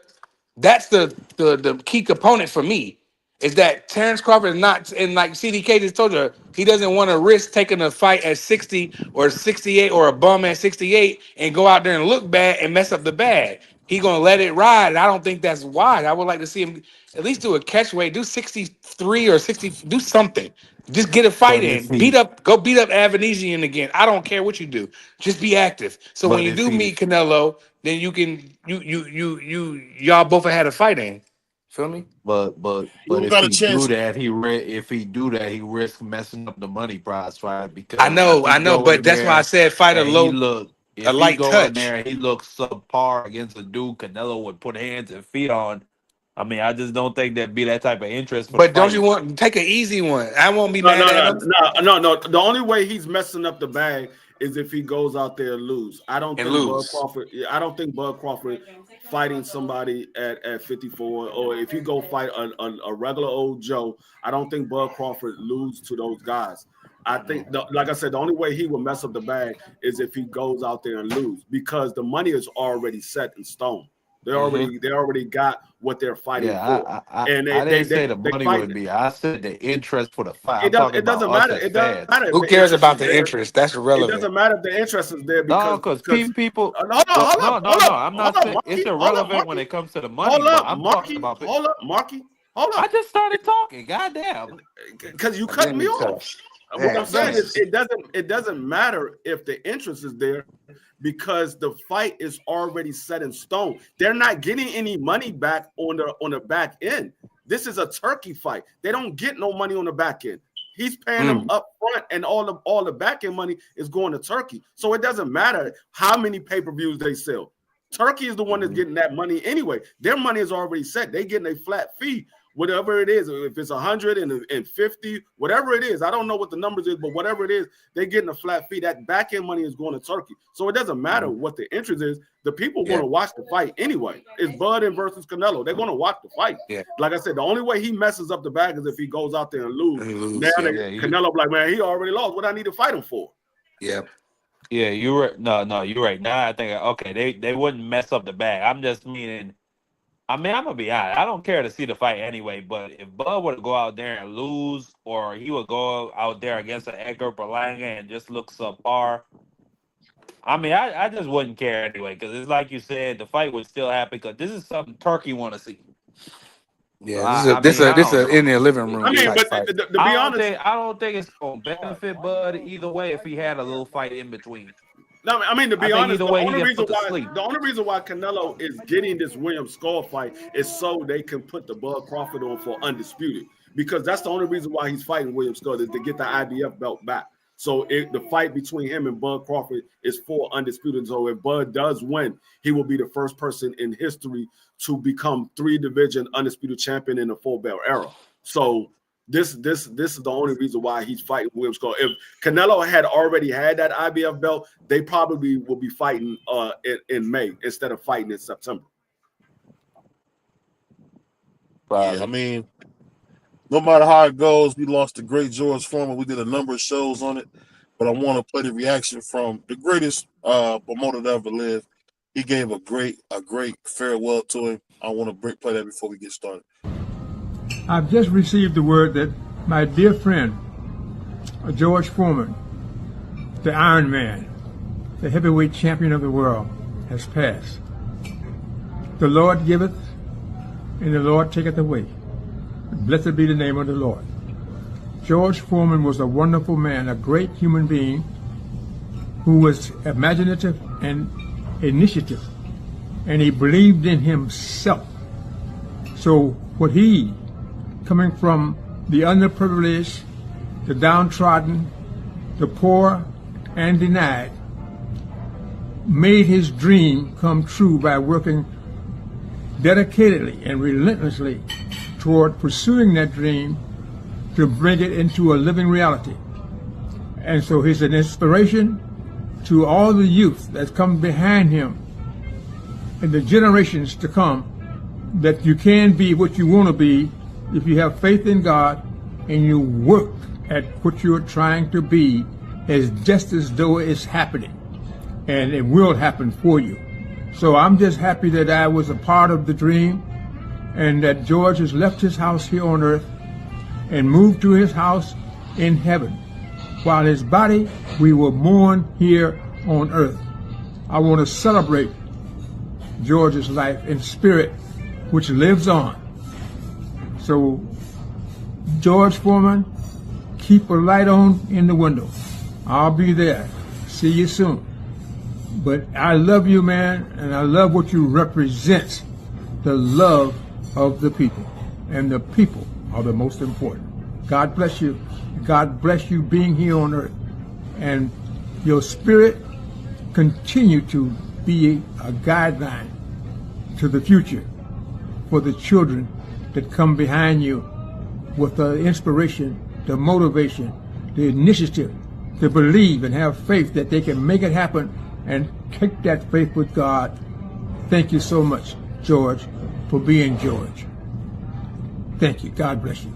key component for me is that Terrence Crawford is not, and like CDK just told you, he doesn't want to risk taking a fight at 60 or 68 or a bum at 68 and go out there and look bad and mess up the bag. He gonna let it ride. And I don't think that's wise. I would like to see him at least do a catch weight, do 63 or 60, do something. Just get a fight in. Go beat up Avanesian again. I don't care what you do. Just be active. So when you do meet Canelo, then you can y'all both have had a fight in. Feel me? But if he do that, he risks messing up the money prize, right? Because I know, but that's why I said fight a light touch. He looks subpar against a dude Canelo would put hands and feet on. I mean, I just don't think that'd be that type of interest. But don't you want take an easy one? I won't be mad at him. No. The only way he's messing up the bag is if he goes out there and lose. I don't think Bud Crawford fighting somebody at 54, or if he go fight a regular old Joe, I don't think Bud Crawford lose to those guys. I think, like I said, the only way he will mess up the bag is if he goes out there and lose, because the money is already set in stone. They already got what they're fighting for. And I didn't say the money would be. I said the interest for the fight. It doesn't matter. It doesn't matter. Who cares about the interest? That's irrelevant. It doesn't matter if the interest is there because people. Hold up. I'm not saying it's irrelevant when it comes to the money. Hold up, Marky. Hold up, Marky. Hold up. I just started talking. Goddamn. Because you cut me off. What I'm saying is it doesn't matter if the interest is there because the fight is already set in stone. They're not getting any money back on the back end. This is a turkey fight. They don't get no money on the back end. He's paying them up front, and all the back end money is going to Turkey. So it doesn't matter how many pay-per-views they sell. Turkey is the one that's getting that money anyway. Their money is already set. They're getting a flat fee. Whatever it is, if it's 150, whatever it is, I don't know what the numbers is, but whatever it is, they're getting a flat fee. That back end money is going to Turkey. So it doesn't matter what the interest is. The people want to watch the fight anyway. It's Bud versus Canelo. They're going to watch the fight. Yeah. Like I said, the only way he messes up the bag is if he goes out there and lose. Now Canelo like, man, he already lost. What I need to fight him for? Yeah. Yeah, you're right. No, you're right. Now I think they wouldn't mess up the bag. I'm just meaning. I mean, I'm gonna be honest. I don't care to see the fight anyway. But if Bud were to go out there and lose, or he would go out there against an Edgar Berlanga and just look subpar, I mean, I just wouldn't care anyway. Because it's like you said, the fight would still happen. Because this is something Turkey want to see. Yeah, this is in their living room. I mean, but to be honest, I don't think it's gonna benefit Bud either way if he had a little fight in between. No, I mean, to be honest, the only reason why Canelo is getting this William Skull fight is so they can put the Bud Crawford on for undisputed. Because that's the only reason why he's fighting William Skull is to get the IBF belt back. So the fight between him and Bud Crawford is for undisputed. So if Bud does win, he will be the first person in history to become 3-division undisputed champion in the full belt era. So this is the only reason why he's fighting William Skull. If Canelo had already had that IBF belt, they probably will be fighting in May instead of fighting in September. Yeah, I mean, no matter how it goes, we lost the great George Foreman. We did a number of shows on it, but I want to play the reaction from the greatest promoter that ever lived. He gave a great farewell to him. I want to play that before we get started. I've just received the word that my dear friend, George Foreman, the Iron Man, the heavyweight champion of the world, has passed. The Lord giveth, and the Lord taketh away. Blessed be the name of the Lord. George Foreman was a wonderful man, a great human being who was imaginative and initiative, and he believed in himself. So what he, coming from the underprivileged, the downtrodden, the poor, and denied, made his dream come true by working dedicatedly and relentlessly toward pursuing that dream to bring it into a living reality. And so he's an inspiration to all the youth that's come behind him and the generations to come, that you can be what you want to be if you have faith in God and you work at what you're trying to be as just as though it's happening, and it will happen for you. So I'm just happy that I was a part of the dream, and that George has left his house here on earth and moved to his house in heaven. While his body we will mourn here on earth. I want to celebrate George's life in spirit, which lives on. So, George Foreman, keep a light on in the window. I'll be there. See you soon. But I love you, man, and I love what you represent, the love of the people. And the people are the most important. God bless you. God bless you being here on earth. And your spirit continue to be a guideline to the future for the children that come behind you with the inspiration, the motivation, the initiative to believe and have faith that they can make it happen and take that faith with God. Thank you so much, George, for being George. Thank you. God bless you.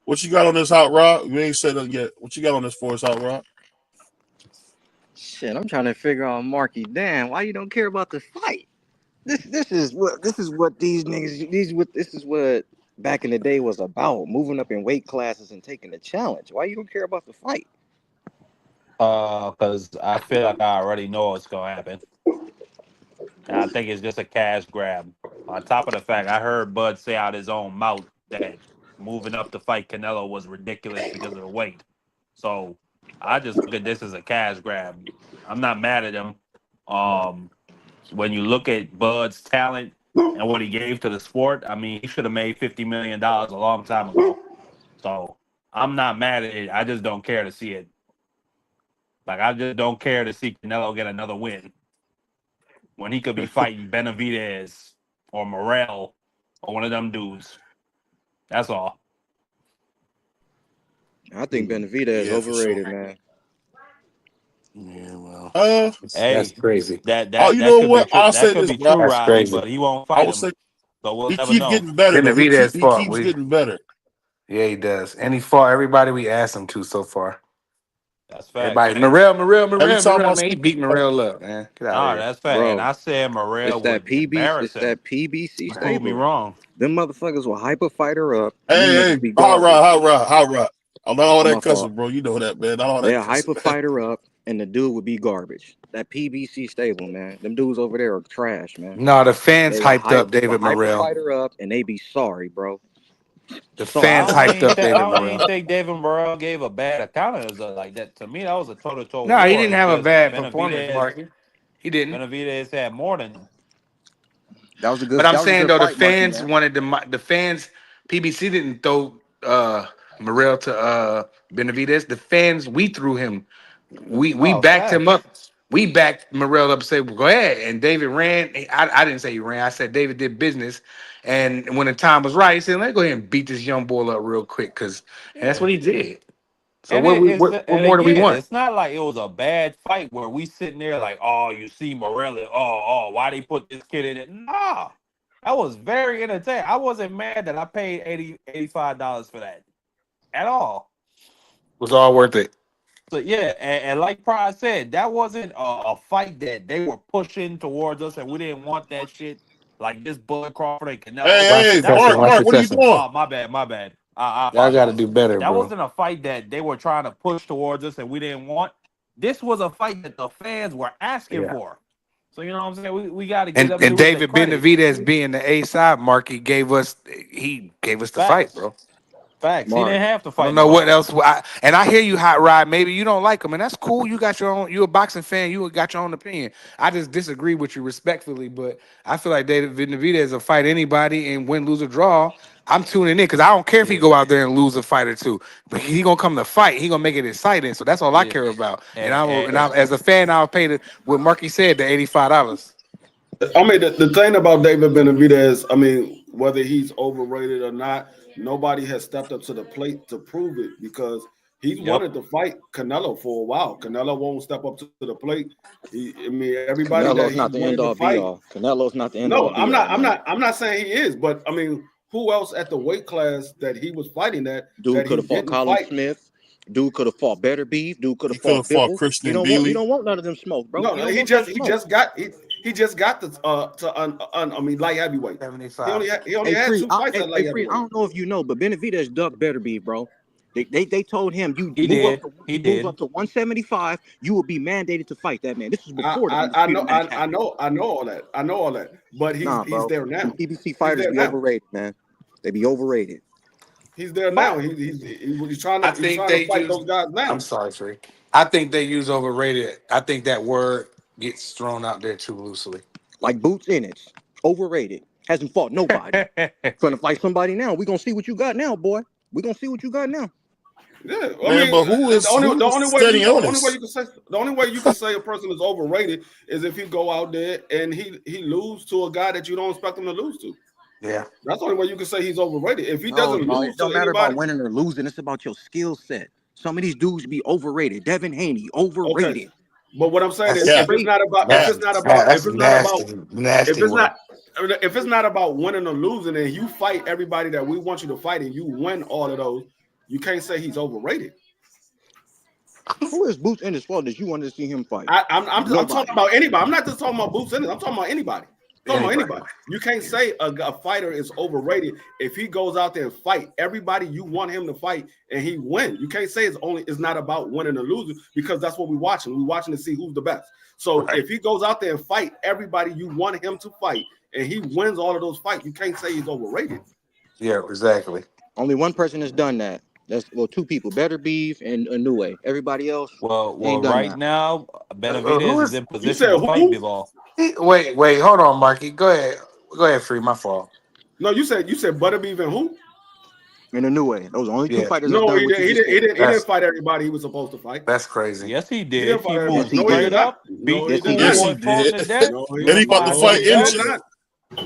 What you got on this, Hot Rod? We ain't said that yet. What you got on this for us, Hot Rod? Shit, I'm trying to figure out, Marky. Damn, why you don't care about the fight? This is what these niggas. This is what back in the day was about. Moving up in weight classes and taking the challenge. Why you don't care about the fight? Because I feel like I already know what's gonna happen. And I think it's just a cash grab. On top of the fact, I heard Bud say out his own mouth that moving up to fight Canelo was ridiculous because of the weight. So I just look at this as a cash grab. I'm not mad at him. When you look at Bud's talent and what he gave to the sport, I mean, he should have made $50 million a long time ago. So I'm not mad at it. I just don't care to see it. Like, I just don't care to see Canelo get another win when he could be fighting Benavidez or Morrell or one of them dudes. That's all. I think Benavidez is overrated, man. Yeah, well, hey, that's crazy. That you know could what? be true. I'll That say could this, be bro. true, That's Riley, crazy. but he won't I fight would him. say So we'll he never keeps know. getting better. Though. Benavidez He fought. keeps getting better. Yeah, he does, and he fought everybody we asked him to so far. That's fact. Everybody, Morrell, Every time I man, he see beat Morrell up, man. Get out of Nah, here. that's fact. And Bro, I said Morrell it's that would embarrass him. PBC Prove me stable. wrong. Them motherfuckers will hype a fighter up. And them hey, niggas be hot garbage. rod. I'm not all My that cussing, fault. bro. You know that, man. Not all that They'll hype cussing, a man. fighter up, and the dude would be garbage. That PBC stable, man. Them dudes over there are trash, man. No, the fans They will hyped up hype David a Morrell. fighter up, and they be sorry, bro. The I fans don't hyped up I David don't even Morrell. think David Morrell gave a bad account of it like that. To me, that was a toe-to-toe No, he war. didn't It's have a just bad performance, Marky. He didn't. Benavidez had more than. That was a good. But I'm That was a saying good though, the fight, Marky, fans man. wanted the fans. PBC didn't throw Morrell to Benavidez. The fans, we threw him. We Oh, backed him facts. up. We backed Morrell up and said, well, go ahead. And David ran. I didn't say he ran. I said David did business. And when the time was right, he said, let's go ahead and beat this young boy up real quick. And that's what he did. So And what more do we want? it's not like it was a bad fight where we sitting there like, oh, you see Morelli, why they put this kid in it? Nah, that was very entertaining. I wasn't mad that I paid $85 for that at all. It was all worth it. So yeah, and like Pride said, that wasn't a fight that they were pushing towards us, and we didn't want that shit. Like this Bud Crawford and Canelo. Hey, That Mark, was what are you doing? oh, my bad. I Y'all got to apologize. do better, That bro. wasn't a fight that they were trying to push towards us and we didn't want. This was a fight that the fans were asking for. So you know what I'm saying? We got to give them And their David credit. Benavidez being the A side mark, he gave us the fight, bro. Facts. He Mark, didn't have to I fight don't know what nobody. else. And I hear you, Hot Rod. Maybe you don't like him, and that's cool. You got your own. You're a boxing fan. You got your own opinion. I just disagree with you respectfully, but I feel like David Benavidez will fight anybody and win, lose, or draw. I'm tuning in because I don't care if he go out there and lose a fight or two, but he gonna come to fight. He gonna make it exciting. So that's all I Yeah. care about. And And I as a fan, I'll pay what Marky said, the $85. I mean, the thing about David Benavidez, I mean, whether he's overrated or not, nobody has stepped up to the plate to prove it because he's wanted to fight Canelo for a while. Canelo won't step up to the plate. Everybody that Canelo's he not the wanted end to all be fight. all. Canelo's not the end No, all be all. I'm not saying he is, but I mean, who else at the weight class that he was fighting that Dude could he have fought didn't Colin fight? Smith. Dude could have fought Better Beef. Dude could He have could have fought fought Bibble. Christian You Bealey. don't want none of them smoke, bro. No, he just got the light heavyweight. 75. He only had two fights at light I heavyweight. don't know if you know, but Benavidez ducked Better Beef, bro. They told him you He move did. up to 175, you will be mandated to fight that man. This was before I know all that. I know all that. But he's there now. Them PBC fighters be overrated, man. They be overrated. He's there now. He's trying to fight those guys now. I'm sorry, Trey. I think they use overrated. I think that word gets thrown out there too loosely. Like Boots Ennis, overrated. Hasn't fought nobody. Trying to fight somebody now. We gonna see what you got now, boy. We gonna see what you got now. Yeah, But who is the only way you can say a person is overrated is if he go out there and he lose to a guy that you don't expect him to lose to. Yeah, that's the only way you can say he's overrated. If he doesn't lose, it don't matter about winning or losing. It's about your skill set. Some of these dudes be overrated. Devin Haney, overrated. Okay. But what I'm saying is, if it's not about winning or losing, and you fight everybody that we want you to fight, and you win all of those, you can't say he's overrated. Who is Boots Ennis' fault that you wanted to see him fight? I'm talking about anybody. I'm not just talking about Boots Ennis. I'm talking about anybody. Anybody. You can't say a fighter is overrated if he goes out there and fight everybody you want him to fight and he win. You can't say it's not about winning or losing, because that's what we're watching. We're watching to see who's the best. So if he goes out there and fight everybody you want him to fight and he wins all of those fights, you can't say he's overrated. Yeah, exactly. Only one person has done that. That's two people, Better Beef and Inoue. Everybody else, Well, ain't done right that. now, Benavidez is in position to who? fight Bilal. Wait, hold on, Marky. Go ahead, Free. My fault. No, you said Butterbeef and who? And Inoue. Those are only two fighters. No, that he didn't fight everybody he was supposed to fight. That's crazy. Yes, he He did. didn't fight He moved everybody. straight up, beat he the didn't. Yes, boy he fought did. to death. No, And he about to fight did MJ. not.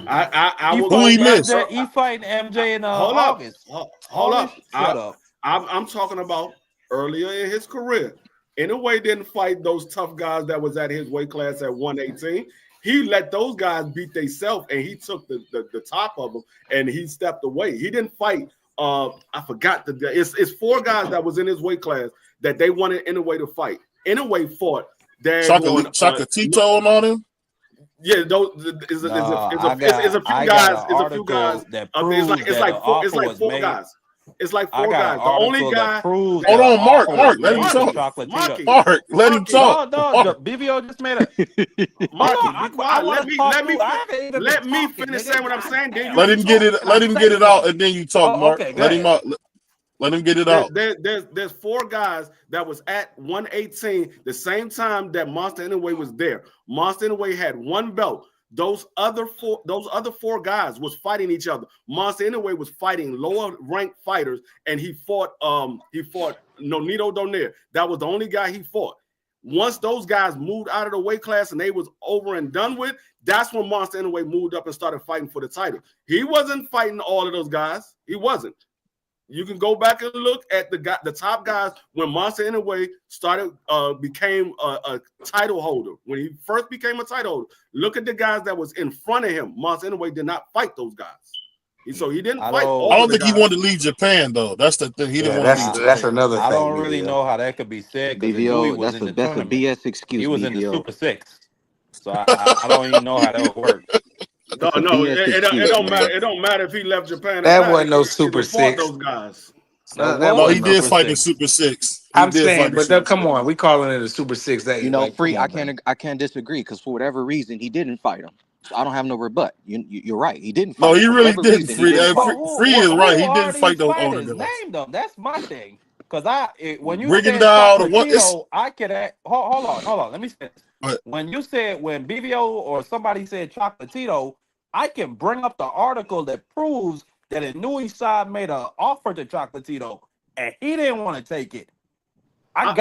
I He will Who go he back. missed? He fighting MJ in Hold up. August. Hold up. Shut up. I'm talking about earlier in his career. Inoue didn't fight those tough guys that was at his weight class at 118. He let those guys beat themselves, and he took the top of them, and he stepped away. He didn't fight. I forgot it's 4 guys that was in his weight class that they wanted Inoue to fight. Inoue fought. Shaka Tito and all them. Yeah, those is a few guys. It's a few guys. It's like 4 guys. It's like 4 guys. The only guy. Hold on, Mark. Let him talk. Mark, let him talk. No, BVO just made it. Marky, be quiet. Let me finish saying what I'm saying. Then let him get it out, and then you talk, Mark. Okay, let him out. Let him get it out. There's 4 guys that was at 118 the same time that Monster Inoue was there. Monster Inoue had 1 belt. Those other 4 guys was fighting each other. Monster Inoue was fighting lower ranked fighters, and he fought Nonito Donaire. That was the only guy he fought. Once those guys moved out of the weight class and they was over and done with, that's when Monster Inoue moved up and started fighting for the title. He wasn't fighting all of those guys. He wasn't. You can go back and look at the top guys when Monster Inoue became a title holder. When he first became a title holder, look at the guys that was in front of him. Monster Inoue did not fight those guys. So he didn't fight all I don't think guys. he wanted to leave Japan, though. That's the thing. He didn't want to leave Japan. That's another thing. I don't really know how that could be said. BVO, that's a BS excuse. He was BVO. in the Super 6. So I don't even know how that would work. No, it don't matter. It don't matter if he left Japan. That wasn't no Super 6. Those guys. No, he did fight the Super 6. I'm saying, but come on, we calling it a Super 6. That Free. I can't disagree, because for whatever reason he didn't fight him. So I don't have no rebut. You're right. He didn't fight. No, he really didn't. Free Free is right. He didn't fight those older guys. Name them. That's my thing. Because when you Bring it said down. Chocolatito, I could hold on. Let me say this. When BVO or somebody said Chocolatito, I can bring up the article that proves that Inoue side made an offer to Chocolatito and he didn't want to take it. I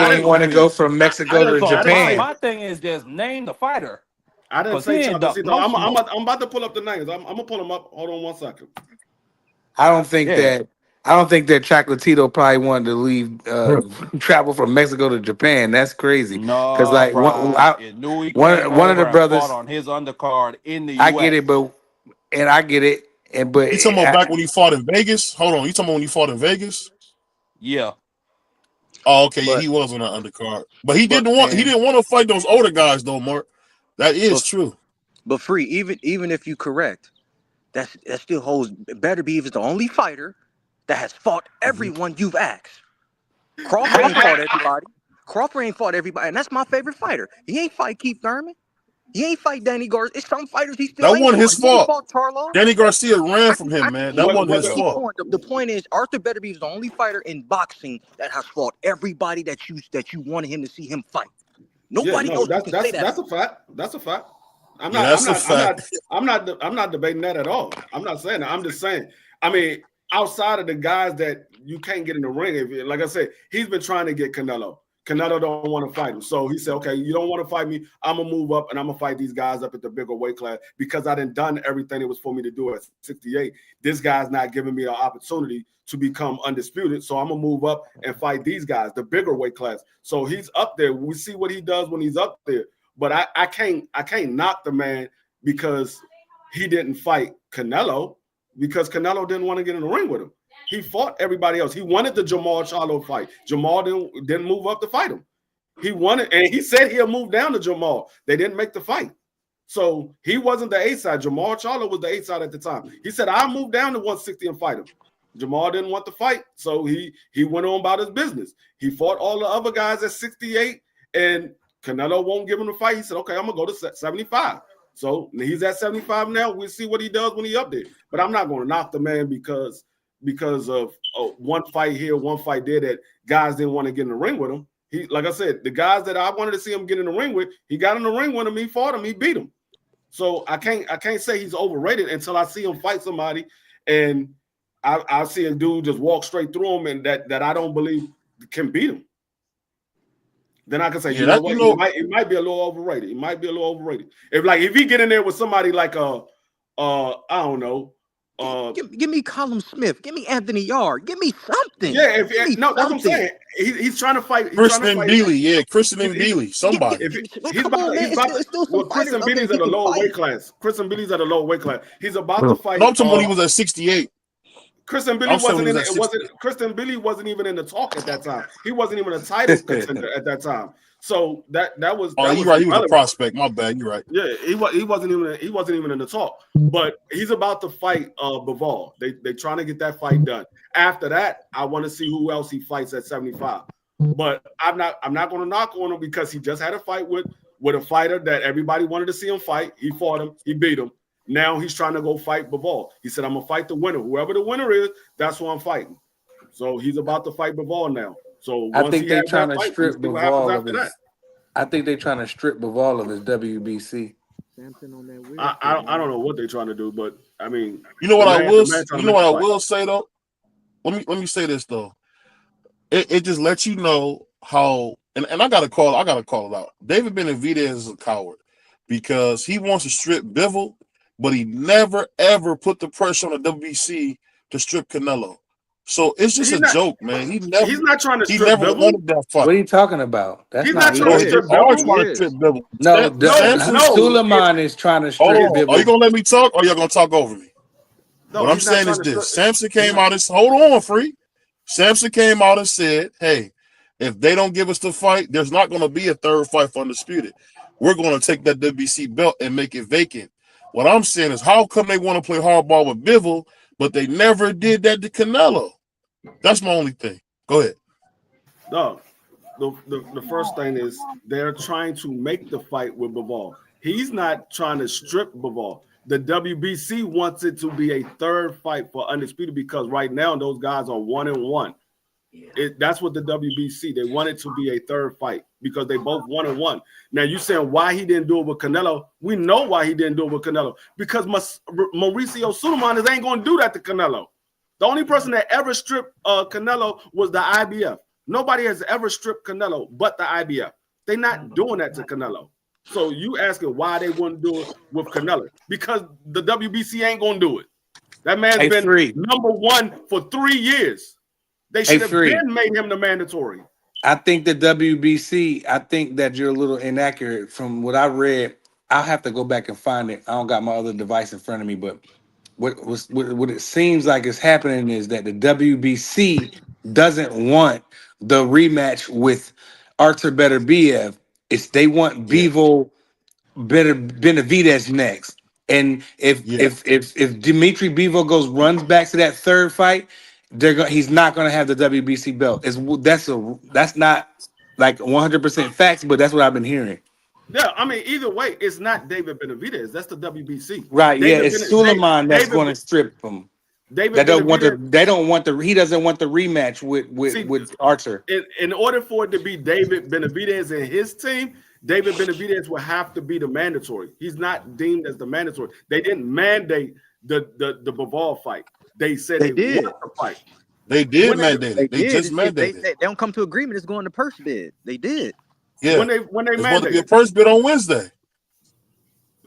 didn't want to go from Mexico to Japan. My thing is just name the fighter. I didn't say Chocolatito. I'm about to pull up the names. I'm gonna pull them up. Hold on 1 second. I don't think that Chocolatito probably wanted to leave, travel from Mexico to Japan. That's crazy. No, because like one of the brothers fought on his undercard in the US. I get it, but you talking about back when he fought in Vegas? Hold on, you talking about when he fought in Vegas? Yeah. Oh, okay, he was on that undercard, but he didn't want to fight those older guys though, Mark. That is true. But Free, even if you correct, that still holds. Better Beef is the only fighter that has fought everyone you've asked. Crawford ain't fought everybody. Crawford ain't fought everybody, and that's my favorite fighter. He ain't fight Keith Thurman. He ain't fight Danny Garcia. It's some fighters he still. That wasn't his fault. Charlo. Danny Garcia ran from him, man. That wasn't his fault. The point is, Arthur Better Beef is the only fighter in boxing that has fought everybody that you wanted him to see him fight. Nobody else can say that. That's a fact. That's a fact. I'm not debating that at all. I'm not saying that. I'm just saying. I mean, outside of the guys that you can't get in the ring, like I said, he's been trying to get Canelo. Canelo don't want to fight him. So he said, okay, you don't want to fight me. I'm going to move up and I'm going to fight these guys up at the bigger weight class because I done everything it was for me to do at 68. This guy's not giving me an opportunity to become undisputed. So I'm going to move up and fight these guys, the bigger weight class. So he's up there. We see what he does when he's up there. But I can't knock the man because he didn't fight Canelo because Canelo didn't want to get in the ring with him. He fought everybody else. He wanted the Jamal Charlo fight. Jamal didn't move up to fight him. He wanted, and he said he'll move down to Jamal. They didn't make the fight. So he wasn't the A side. Jamal Charlo was the A side at the time. He said, I'll move down to 160 and fight him. Jamal didn't want the fight, so he went on about his business. He fought all the other guys at 68, and Canelo won't give him the fight. He said, okay, I'm going to go to 75. So he's at 75 now. We'll see what he does when he up there. But I'm not going to knock the man because of one fight here, one fight there that guys didn't want to get in the ring with him. He, like I said, the guys that I wanted to see him get in the ring with, he got in the ring with him. He fought him. He beat him. So I can't say he's overrated until I see him fight somebody and I see a dude just walk straight through him and that I don't believe can beat him. Then I can say, it might be a little overrated. It might be a little overrated. If he get in there with somebody like I don't know. Give me Colin Smith. Give me Anthony Yard. Give me something. Yeah, that's what I'm saying. He's trying to fight. Christian Bealey, Christian Bealey, somebody. Christian Bealey's at a lower weight class. Christian Bealey's at a lower weight class. He's about to fight. No, I'm talking when he was at 68. Christian Bealey Christian Bealey wasn't even in the talk at that time. He wasn't even a title contender at that time. So that was. Oh, you're right. He was a prospect. My bad. You're right. Yeah, he wasn't even in the talk. But he's about to fight Bivol. They trying to get that fight done. After that, I want to see who else he fights at 75. But I'm not going to knock on him because he just had a fight with a fighter that everybody wanted to see him fight. He fought him. He beat him. Now he's trying to go fight Bivol. He said, I'm gonna fight the winner. Whoever the winner is, that's who I'm fighting. So he's about to fight Bivol now. So I think they're trying to strip Bivol of his. I think they're trying to strip Bivol of his WBC. I don't know what they're trying to do, but I mean, you know what I will say though. Let me say this though. It just lets you know how, and I gotta call it out. David Benavidez is a coward because he wants to strip Bivol, but he never ever put the pressure on the WBC to strip Canelo. So it's just joke, man. He's not trying to strip Bivol. Wanted that fight. What are you talking about? He's not trying to strip Bivol. No, Suleiman is trying to strip Bivol. Are you gonna let me talk, or you're gonna talk over me? What I'm saying is this: Samson came out and hold on, free. Samson came out and said, "Hey, if they don't give us the fight, there's not going to be a third fight for Undisputed. We're going to take that WBC belt and make it vacant." What I'm saying is, how come they want to play hardball with Bivol, but they never did that to Canelo? That's my only thing. Go ahead. No, the first thing is they're trying to make the fight with Bivol. He's not trying to strip Bivol. The WBC wants it to be a third fight for Undisputed because right now those guys are 1-1. That's what the WBC, they want it to be a third fight because they both 1-1. Now you saying why he didn't do it with Canelo? We know why he didn't do it with Canelo because Mauricio Suleiman ain't going to do that to Canelo. The only person that ever stripped Canelo was the IBF. Nobody has ever stripped Canelo but the IBF. They're not doing that to Canelo. So you asking why they wouldn't do it with Canelo? Because the WBC ain't going to do it. That man's been number one for 3 years. They should have been made him the mandatory. I think the WBC, I think that you're a little inaccurate from what I read. I'll have to go back and find it. I don't got my other device in front of me, but what it seems like is happening is that the WBC doesn't want the rematch with Artur Beterbiev. They want Bivol Benavidez next. And if Dimitri Bivol runs back to that third fight, he's not going to have the WBC belt. That's not like 100% facts, but that's what I've been hearing. Yeah, I mean, either way, it's not David Benavidez. That's the WBC. Right? It's Suleiman that's going to strip him. He doesn't want the rematch with Archer. In order for it to be David Benavidez and his team, David Benavidez will have to be the mandatory. He's not deemed as the mandatory. They didn't mandate the Bivol fight. They said they did the fight. They did mandate it. They just mandated it. They don't come to agreement. It's going to purse bid. They did. Yeah. When they mandated going to be a purse bid on Wednesday.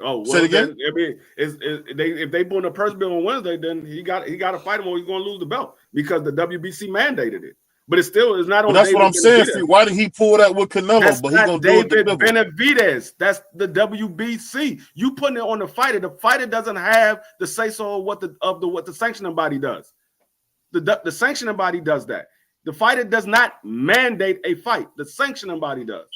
Oh, well, say it again. I mean, if they put a purse bid on Wednesday, then he got to fight him or he's going to lose the belt because the WBC mandated it. But it's not on. That's what I'm saying. See, why did he pull that with Canelo? That's but he's not gonna do it David Benavidez. That's the WBC. You putting it on the fighter. The fighter doesn't have the say so of what the sanctioning body does. The sanctioning body does that. The fighter does not mandate a fight. The sanctioning body does.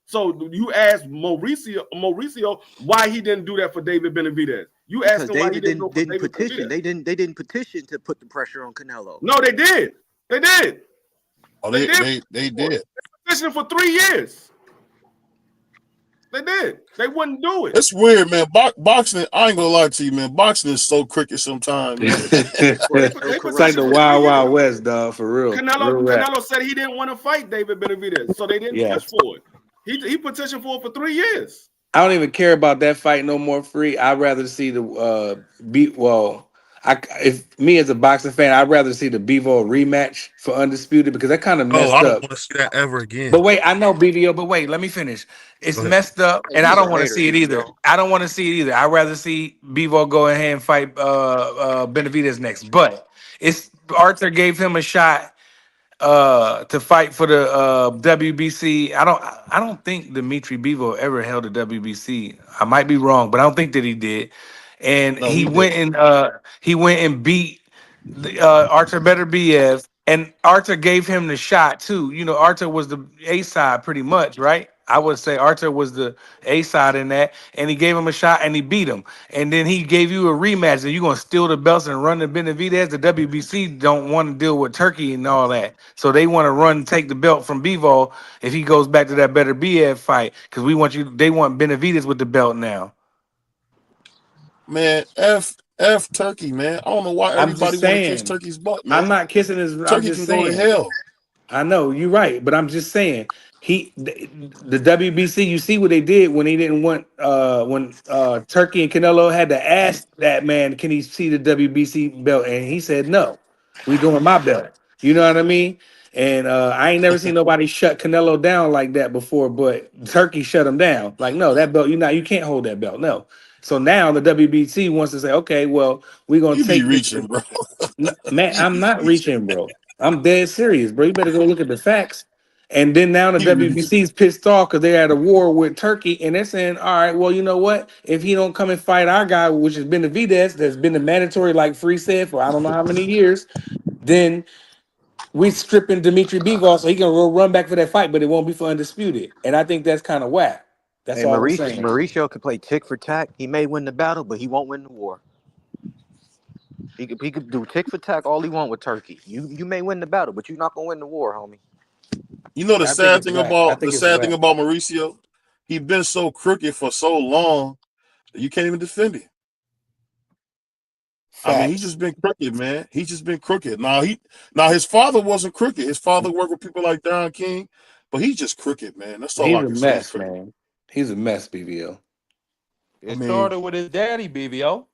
So you ask Mauricio why he didn't do that for David Benavidez. You ask him why he didn't do it for David petition. Benavidez. They didn't petition to put the pressure on Canelo. No, they did. They did. Oh, they did. They petitioned for 3 years. They did. They wouldn't do it. It's weird, man. Boxing, I ain't gonna lie to you, man. Boxing is so cricket sometimes. It's like the Wild Wild West, dog, for real. Canelo said he didn't want to fight David Benavidez, so they didn't push for it. He petitioned for it for 3 years. I don't even care about that fight no more. Free. I'd rather see the if me as a boxing fan, I'd rather see the Bivol rematch for Undisputed because that kind of messed I don't up. want to see that ever again. But wait, I know BVO, but wait, let me finish. It's messed up, and I don't want to see it either. I don't want to see it either. I'd rather see Bivol go ahead and fight Benavidez next. But it's Arthur gave him a shot to fight for the WBC. I don't think Dimitri Bivol ever held a WBC. I might be wrong, but I don't think that he did. And he went and beat Arthur Beterbiev, and Arthur gave him the shot too. You know, Arthur was the A side pretty much, right? I would say Arthur was the A side in that, and he gave him a shot and he beat him. And then he gave you a rematch, and you're gonna steal the belts and run the Benavidez. The WBC don't want to deal with Turkey and all that, so they want to run and take the belt from Bivol if he goes back to that Beterbiev fight because they want Benavidez with the belt now. Man, F Turkey, man. I don't know why everybody want to kiss Turkey's butt, man. I'm not kissing his. Turkey can go to hell. I know you're right, but I'm just saying the WBC. You see what they did when he didn't want when Turkey and Canelo had to ask that man, can he see the WBC belt, and he said no, we doing my belt. You know what I mean? And I ain't never seen nobody shut Canelo down like that before, but Turkey shut him down. Like, no, that belt, you can't hold that belt. No. So now the WBC wants to say, okay, well, we're gonna take reaching, bro. No, man, I'm not reaching, bro. I'm dead serious, bro. You better go look at the facts. And then now the WBC's pissed off because they're at a war with Turkey, and they're saying, all right, well, you know what? If he don't come and fight our guy, which has been the Benavidez, that's been the mandatory, like Free said, for I don't know how many years, then we stripping Dimitri Bivol so he can run back for that fight, but it won't be for Undisputed. And I think that's kind of whack. That's all I'm saying. Mauricio could play tick for tack. He may win the battle, but he won't win the war. He could do tick for tack all he want with Turkey. You may win the battle, but you're not gonna win the war, homie. You know the sad thing about Mauricio, he's been so crooked for so long that you can't even defend him. Facts. I mean, he's just been crooked, man. He's just been crooked. Now his father wasn't crooked. His father worked with people like Don King, but he's just crooked, man. That's all I can say. He's a mess, man. He's a mess, BVO. It started with his daddy, BVO.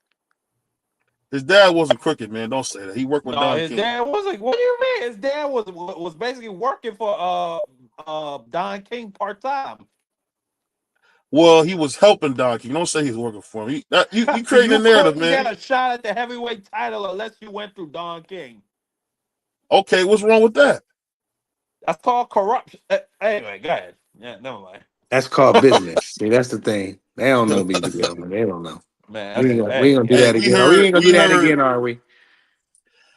His dad wasn't crooked, man. Don't say that. He worked with Don King. His dad wasn't. What do you mean? His dad was basically working for Don King part time. Well, he was helping Don King. Don't say he's working for him. You creating a narrative, man. You got a shot at the heavyweight title unless you went through Don King. Okay, what's wrong with that? That's called corruption. Anyway, go ahead. Yeah, never mind. That's called business. See, that's the thing. They don't know BVO, man. They don't know. Man, we ain't gonna do that again. We ain't gonna do that again, are we?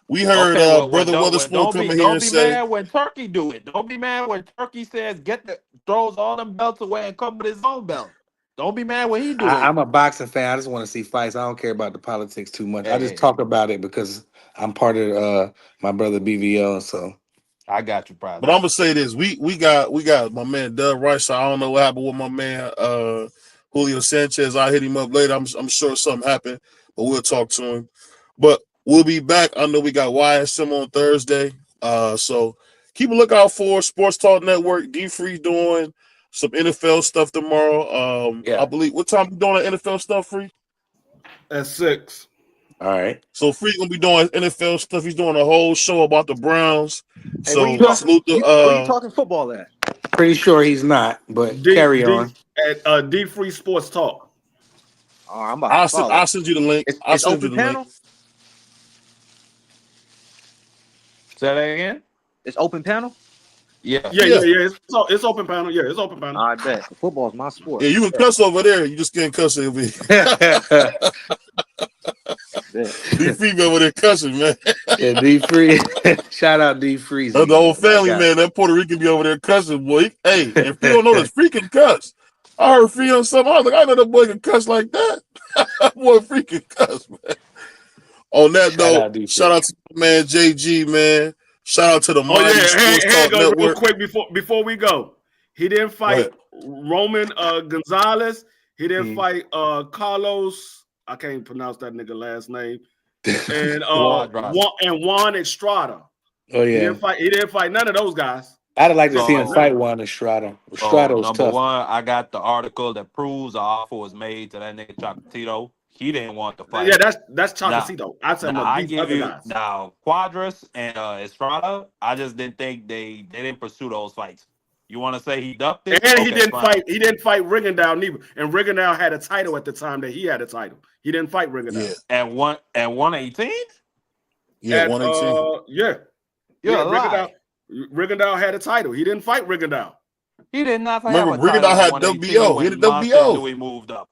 We heard Brother Witherspoon come in here and say, "Don't be mad when Turkey do it. Don't be mad when Turkey says throws all them belts away and come with his own belt. Don't be mad when he do it." I'm a boxing fan. I just want to see fights. I don't care about the politics too much. I just talk about it because I'm part of my brother BVO. So I got you, brother. But I'm gonna say this: we got my man Doug Rice. So I don't know what happened with my man Julio Sanchez. I hit him up later. I'm sure something happened, but we'll talk to him. But we'll be back. I know we got YSM on Thursday. So keep a lookout for Sports Talk Network. D Free doing some NFL stuff tomorrow. I believe what time you doing the NFL stuff, Free? At 6. All right. So Free gonna be doing NFL stuff. He's doing a whole show about the Browns. Hey, so salute the where you talking football at? Pretty sure he's not, but carry on. At D Free Sports Talk. Oh, I'll send you the link. I'll send you the panel? link. Say that again? It's open panel? Yeah. It's open panel. Yeah, it's open panel. I bet. Football's my sport. Yeah, you can cuss over there. You just can't cuss over here. Be female over there cussing, man. Yeah, D Free. Shout out D Freezy. The whole family, man. That Puerto Rican be over there cussing, boy. Hey, if you don't know this freaking cuss. I heard Free on something. I was like, I know that boy can cuss like that. Boy, freaking cuss, man. On that note, shout out to my man JG, man. Shout out to the Miami Sports Talk go Network. real quick before we go. He didn't fight Roman Gonzalez. He didn't fight Carlos. I can't pronounce that nigga last name. And Juan Estrada. Oh yeah. He didn't fight none of those guys. I'd like to see him fight Juan Estrada. Estrada's number tough. one, I got the article that proves the offer was made to that nigga Chocolatito. He didn't want to fight. Yeah, that's Chocolatito. I give you now Quadras and Estrada. I just didn't think they didn't pursue those fights. You want to say he ducked it? And he didn't fight. He didn't fight Rigondeaux neither. And Rigondeaux had a title at the time that he had a title. He didn't fight Rigondeaux. Yeah. At 118. Yeah, 118. Yeah. Rigondeaux had a title. He didn't fight Rigondeaux. He did not fight. Remember, Rigondeaux had WBO. He had WBO. We moved up.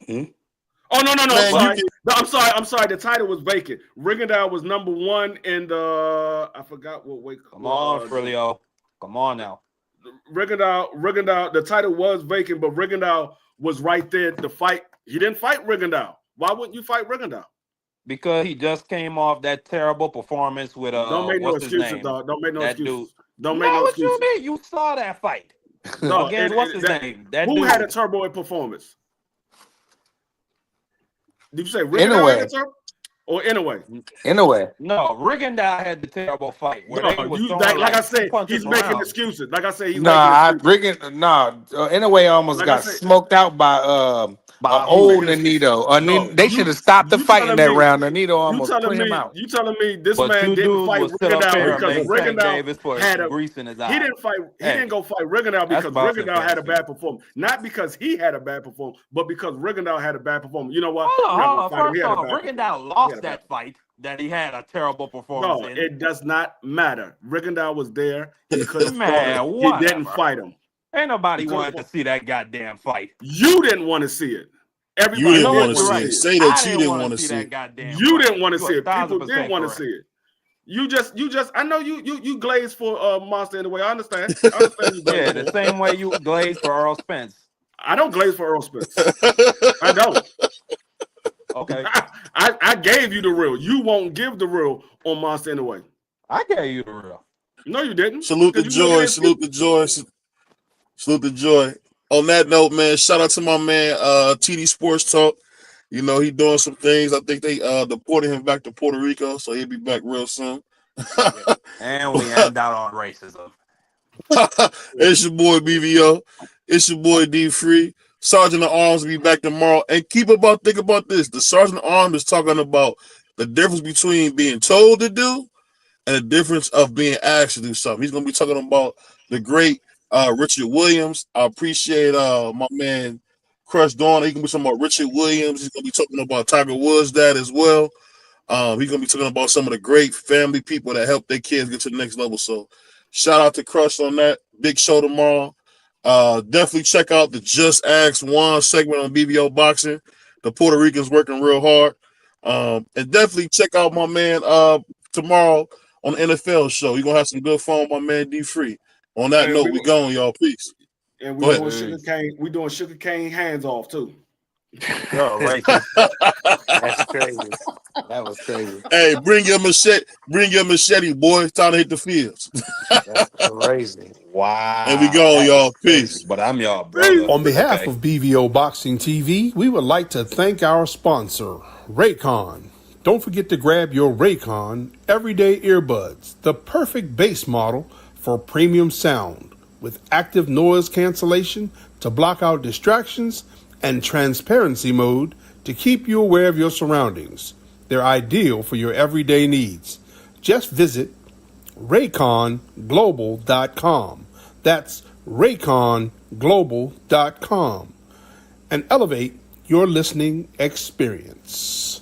Oh no! Man, I'm sorry. The title was vacant. Rigondeaux was number one in the. I forgot what weight. Come on, Frilio. Come on now. Rigondeaux. The title was vacant, but Rigondeaux was right there to fight. He didn't fight Rigondeaux. Why wouldn't you fight Rigondeaux? Because he just came off that terrible performance with Don't make no excuses, dog. Don't make no excuses. Don't make no excuses. What you mean? You saw that fight. No, again, what's his name? Who had a turbo performance? Did you say Rigondeaux had a turbo? Or Inoue? Inoue. No, Rigondeaux had the terrible fight. Like I said, he's making excuses. Like I said, he's Inoue almost got smoked out by old Nonito. They should have stopped the fight in that round. Nonito almost put him out. You telling me this man didn't fight Rigondeaux because Rigondeaux had a grease in his eye? He didn't fight. He didn't go fight Rigondeaux because Rigondeaux had a bad performance. Not because he had a bad performance, but because Rigondeaux had a bad performance. You know what? First off, Rigondeaux lost that fight that he had a terrible performance. No, it does not matter. Rigondeaux was there. He couldn't. He didn't fight him. Ain't nobody wanted to see that goddamn fight. You didn't want to see it. Everybody you didn't want to see it. Say that you didn't want to see it. You didn't want to see it. People didn't want to see it. You just. I know you glazed for Monster in the way. I understand. Yeah, the same way you glazed for Earl Spence. I don't glaze for Earl Spence. I don't. Okay. I gave you the real. You won't give the real on Monster in the way. I gave you the real. No, you didn't. Salute the joy. Salute the joy. Salute the joy. On that note, man, shout out to my man TD Sports Talk. You know, he doing some things. I think they deported him back to Puerto Rico, so he'll be back real soon. And we end out on racism. It's your boy BVO. It's your boy D Free. Sergeant at Arms will be back tomorrow. And think about this. The Sergeant at Arms is talking about the difference between being told to do and the difference of being asked to do something. He's going to be talking about the great Richard Williams. I appreciate my man Crush Dawn. He's going to be talking about Richard Williams. He's going to be talking about Tiger Woods' dad as well. He's going to be talking about some of the great family people that help their kids get to the next level. So shout out to Crush on that. Big show tomorrow. Definitely check out the Just Ask Juan segment on BBO Boxing. The Puerto Ricans working real hard. And definitely check out my man tomorrow on the NFL show. You're going to have some good fun with my man D Free. On that note, we going, y'all. Peace. And we doing sugar cane hands off too. Oh, right. That's crazy. That was crazy. Hey, bring your machete, boy. It's time to hit the fields. That's crazy. Wow. And we go, y'all. Peace. But I'm y'all brother. On behalf of BVO Boxing TV, we would like to thank our sponsor, Raycon. Don't forget to grab your Raycon everyday earbuds, the perfect bass model for premium sound with active noise cancellation to block out distractions and transparency mode to keep you aware of your surroundings. They're ideal for your everyday needs. Just visit RayconGlobal.com. That's RayconGlobal.com and elevate your listening experience.